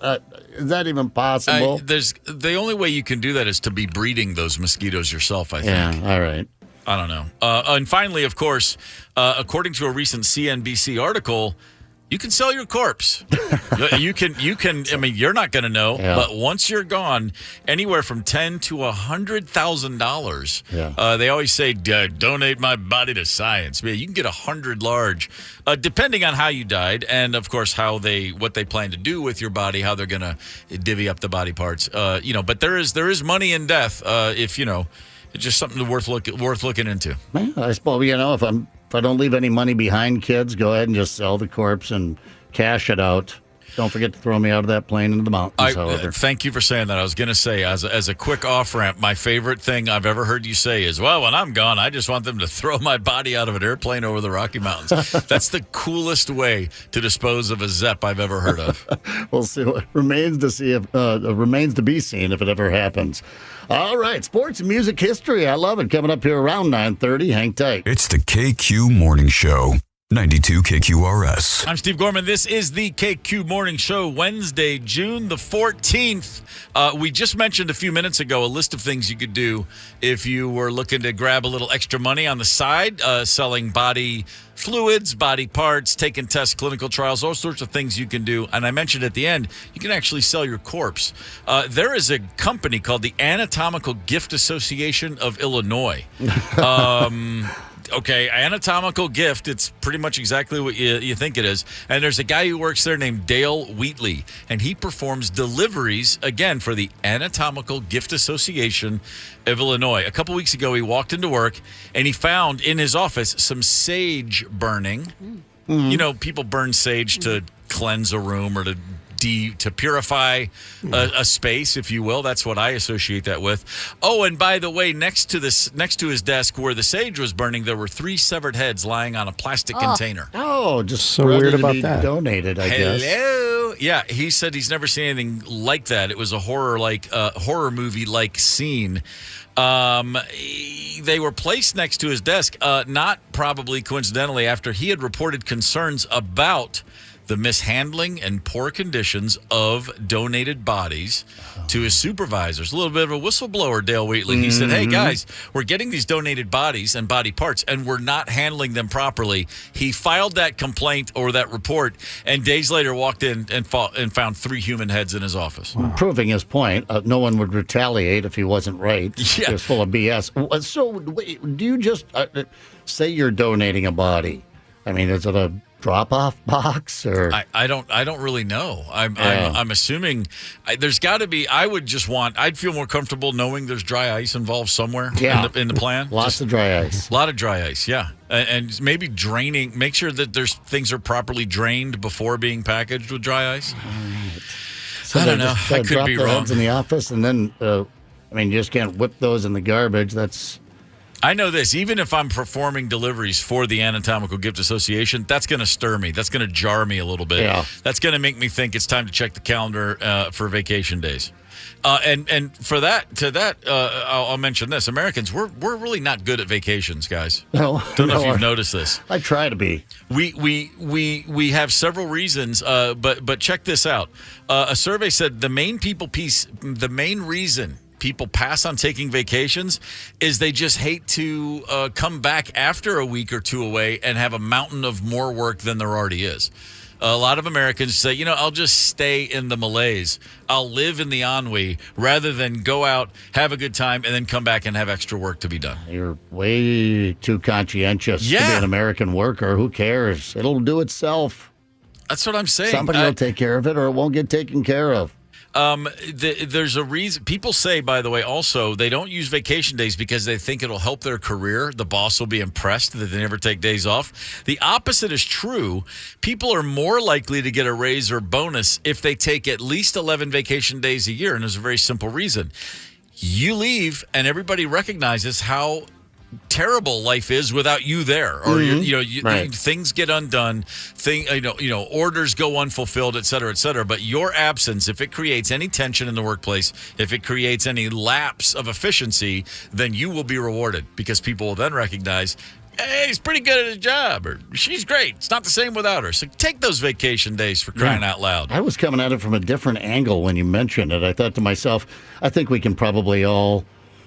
Is that even possible? The only way you can do that is to be breeding those mosquitoes yourself, I think. Yeah, all right. I don't know. And finally, of course, according to a recent CNBC article, you can sell your corpse. you can. I mean, you're not going to know, but once you're gone, anywhere from $10,000 to $100,000. Yeah. They always say, "Donate my body to science." Man, you can get 100 large, depending on how you died, and of course what they plan to do with your body, how they're going to divvy up the body parts. But there is money in death. If it's just something worth looking into. Yeah, I suppose if I don't leave any money behind, kids, go ahead and just sell the corpse and cash it out. Don't forget to throw me out of that plane into the mountains, however. Thank you for saying that. I was going to say, as a quick off-ramp, my favorite thing I've ever heard you say is, well, when I'm gone, I just want them to throw my body out of an airplane over the Rocky Mountains. That's the coolest way to dispose of a Zepp I've ever heard of. We'll see. It remains to be seen if it ever happens. All right, sports and music history. I love it. Coming up here around 9:30. Hang tight. It's the KQ Morning Show. 92 KQRS. I'm Steve Gorman. This is the KQ Morning Show, Wednesday, June the 14th. We just mentioned a few minutes ago a list of things you could do if you were looking to grab a little extra money on the side, selling body fluids, body parts, taking tests, clinical trials, all sorts of things you can do. And I mentioned at the end, you can actually sell your corpse. There is a company called the Anatomical Gift Association of Illinois. Okay, Anatomical Gift, it's pretty much exactly what you think it is. And there's a guy who works there named Dale Wheatley, and he performs deliveries, again, for the Anatomical Gift Association of Illinois. A couple weeks ago, he walked into work, and he found in his office some sage burning. Mm-hmm. People burn sage to cleanse a room or to purify a space, if you will. That's what I associate that with. Oh, and by the way, next to his desk where the sage was burning, there were 3 severed heads lying on a plastic container. Oh, just so weird about that. Donated, I guess. Hello. Yeah, he said he's never seen anything like that. It was a horror movie-like scene. They were placed next to his desk, not probably coincidentally, after he had reported concerns about the mishandling and poor conditions of donated bodies to his supervisors. A little bit of a whistleblower, Dale Wheatley. He said, hey, guys, we're getting these donated bodies and body parts, and we're not handling them properly. He filed that complaint or that report, and days later walked in and found 3 human heads in his office. Wow. Proving his point, no one would retaliate if he wasn't right. Yeah. He was full of BS. So do you just say you're donating a body? I mean, is it a drop-off box or I don't really know. I'm assuming there's got to be. I'd feel more comfortable knowing there's dry ice involved somewhere in the plan. Lots of dry ice. A lot of dry ice, yeah, and maybe draining. Make sure that things are properly drained before being packaged with dry ice. All right. So I don't know. I could drop be the wrong. heads in the office, and then you just can't whip those in the garbage. That's. I know this. Even if I'm performing deliveries for the Anatomical Gift Association, that's going to stir me. That's going to jar me a little bit. Yeah. That's going to make me think it's time to check the calendar for vacation days. And for that, I'll mention this: Americans, we're really not good at vacations, guys. No, don't know if you've noticed this. I try to be. We have several reasons, but check this out. A survey said the main reason people pass on taking vacations is they just hate to come back after a week or two away and have a mountain of more work than there already is. A lot of Americans say, I'll just stay in the Malays. I'll live in the ennui rather than go out, have a good time, and then come back and have extra work to be done. You're way too conscientious to be an American worker. Who cares? It'll do itself. That's what I'm saying. Somebody will take care of it or it won't get taken care of. There's a reason. People say, by the way, also, they don't use vacation days because they think it'll help their career. The boss will be impressed that they never take days off. The opposite is true. People are more likely to get a raise or bonus if they take at least 11 vacation days a year. And there's a very simple reason. You leave and everybody recognizes how terrible life is without you there, or things get undone, orders go unfulfilled, et cetera, but your absence, if it creates any tension in the workplace, if it creates any lapse of efficiency, then you will be rewarded, because people will then recognize, hey, he's pretty good at his job, or she's great. It's not the same without her. So take those vacation days, for crying out loud. I was coming at it from a different angle when you mentioned it. I thought to myself, I think we can probably all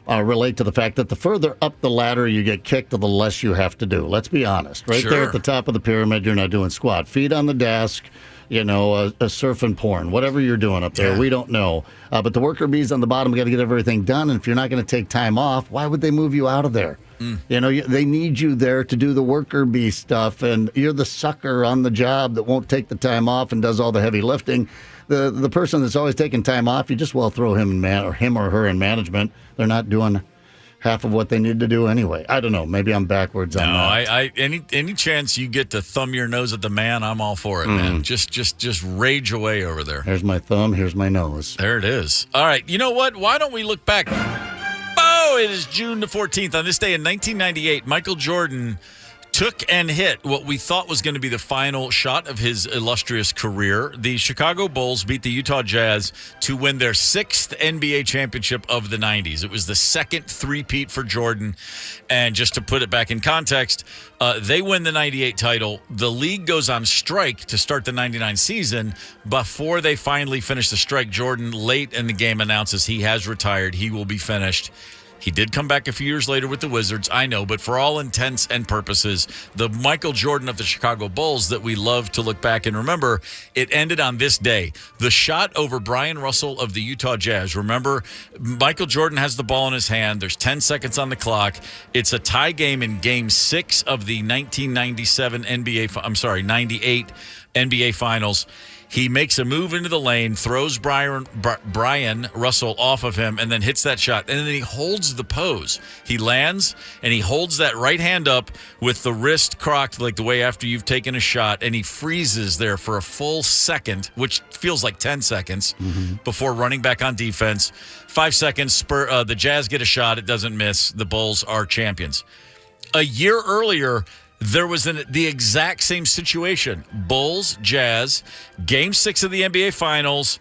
relate to the fact that the further up the ladder you get kicked, the less you have to do. Let's be honest. Right there at the top of the pyramid, you're not doing squat. Feet on the desk, a surfing porn, whatever you're doing up there, we don't know. But the worker bees on the bottom got to get everything done, and if you're not going to take time off, why would they move you out of there? They need you there to do the worker bee stuff, and you're the sucker on the job that won't take the time off and does all the heavy lifting. The person that's always taking time off, you just throw him or her in management. They're not doing half of what they need to do anyway. I don't know. Maybe I'm backwards on that. Any chance you get to thumb your nose at the man, I'm all for it, man. Just rage away over there. Here's my thumb. Here's my nose. There it is. All right. You know what? Why don't we look back? It is June the 14th. On this day in 1998, Michael Jordan took and hit what we thought was going to be the final shot of his illustrious career. The Chicago Bulls beat the Utah Jazz to win their 6th NBA championship of the 90s. It was the second three-peat for Jordan. And just to put it back in context, they win the 98 title. The league goes on strike to start the 99 season. Before they finally finish the strike, Jordan, late in the game, announces he has retired. He will be finished. He did come back a few years later with the Wizards, I know, but for all intents and purposes, the Michael Jordan of the Chicago Bulls that we love to look back and remember, it ended on this day. The shot over Brian Russell of the Utah Jazz. Remember, Michael Jordan has the ball in his hand. There's 10 seconds on the clock. It's a tie game in Game 6 of the 98 NBA Finals. He makes a move into the lane, throws Brian Russell off of him, and then hits that shot. And then he holds the pose. He lands, and he holds that right hand up with the wrist crocked like the way after you've taken a shot, and he freezes there for a full second, which feels like 10 seconds, before running back on defense. 5 seconds, the Jazz get a shot. It doesn't miss. The Bulls are champions. A year earlier, there was the exact same situation. Bulls, Jazz, Game 6 of the NBA Finals.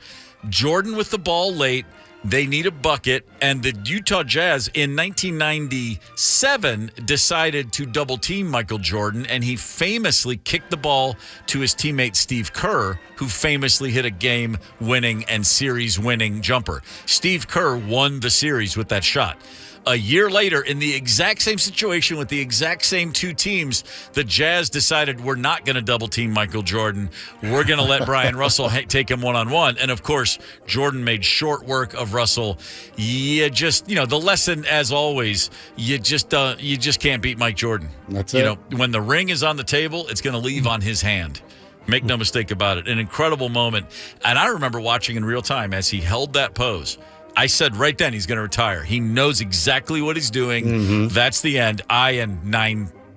Jordan with the ball late. They need a bucket. And the Utah Jazz in 1997 decided to double-team Michael Jordan, and he famously kicked the ball to his teammate Steve Kerr, who famously hit a game-winning and series-winning jumper. Steve Kerr won the series with that shot. A year later, in the exact same situation with the exact same two teams, the Jazz decided we're not going to double-team Michael Jordan. We're going to let Brian Russell take him one-on-one. And, of course, Jordan made short work of Russell. The lesson, as always, you just can't beat Mike Jordan. That's it. When the ring is on the table, it's going to leave on his hand. Make no mistake about it. An incredible moment. And I remember watching in real time as he held that pose. I said right then he's going to retire. He knows exactly what he's doing. That's the end. I and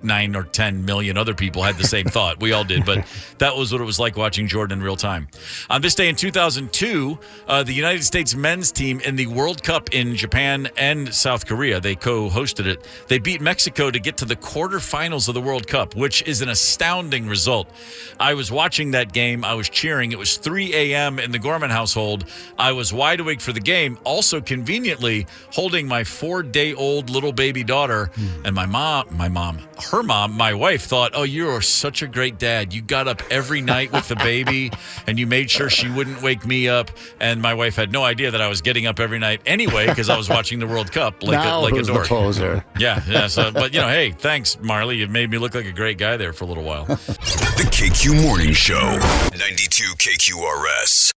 9 or 10 million other people had the same thought. We all did, but that was what it was like watching Jordan in real time. On this day in 2002, the United States men's team in the World Cup in Japan and South Korea, they co-hosted it. They beat Mexico to get to the quarterfinals of the World Cup, which is an astounding result. I was watching that game. I was cheering. It was 3 a.m. in the Gorman household. I was wide awake for the game, also conveniently holding my 4-day-old little baby daughter, and her mom, my wife, thought, oh, you are such a great dad. You got up every night with the baby, and you made sure she wouldn't wake me up. And my wife had no idea that I was getting up every night anyway because I was watching the World Cup like a dork. The poser? Yeah. So, but, hey, thanks, Marley. You made me look like a great guy there for a little while. The KQ Morning Show, 92 KQRS.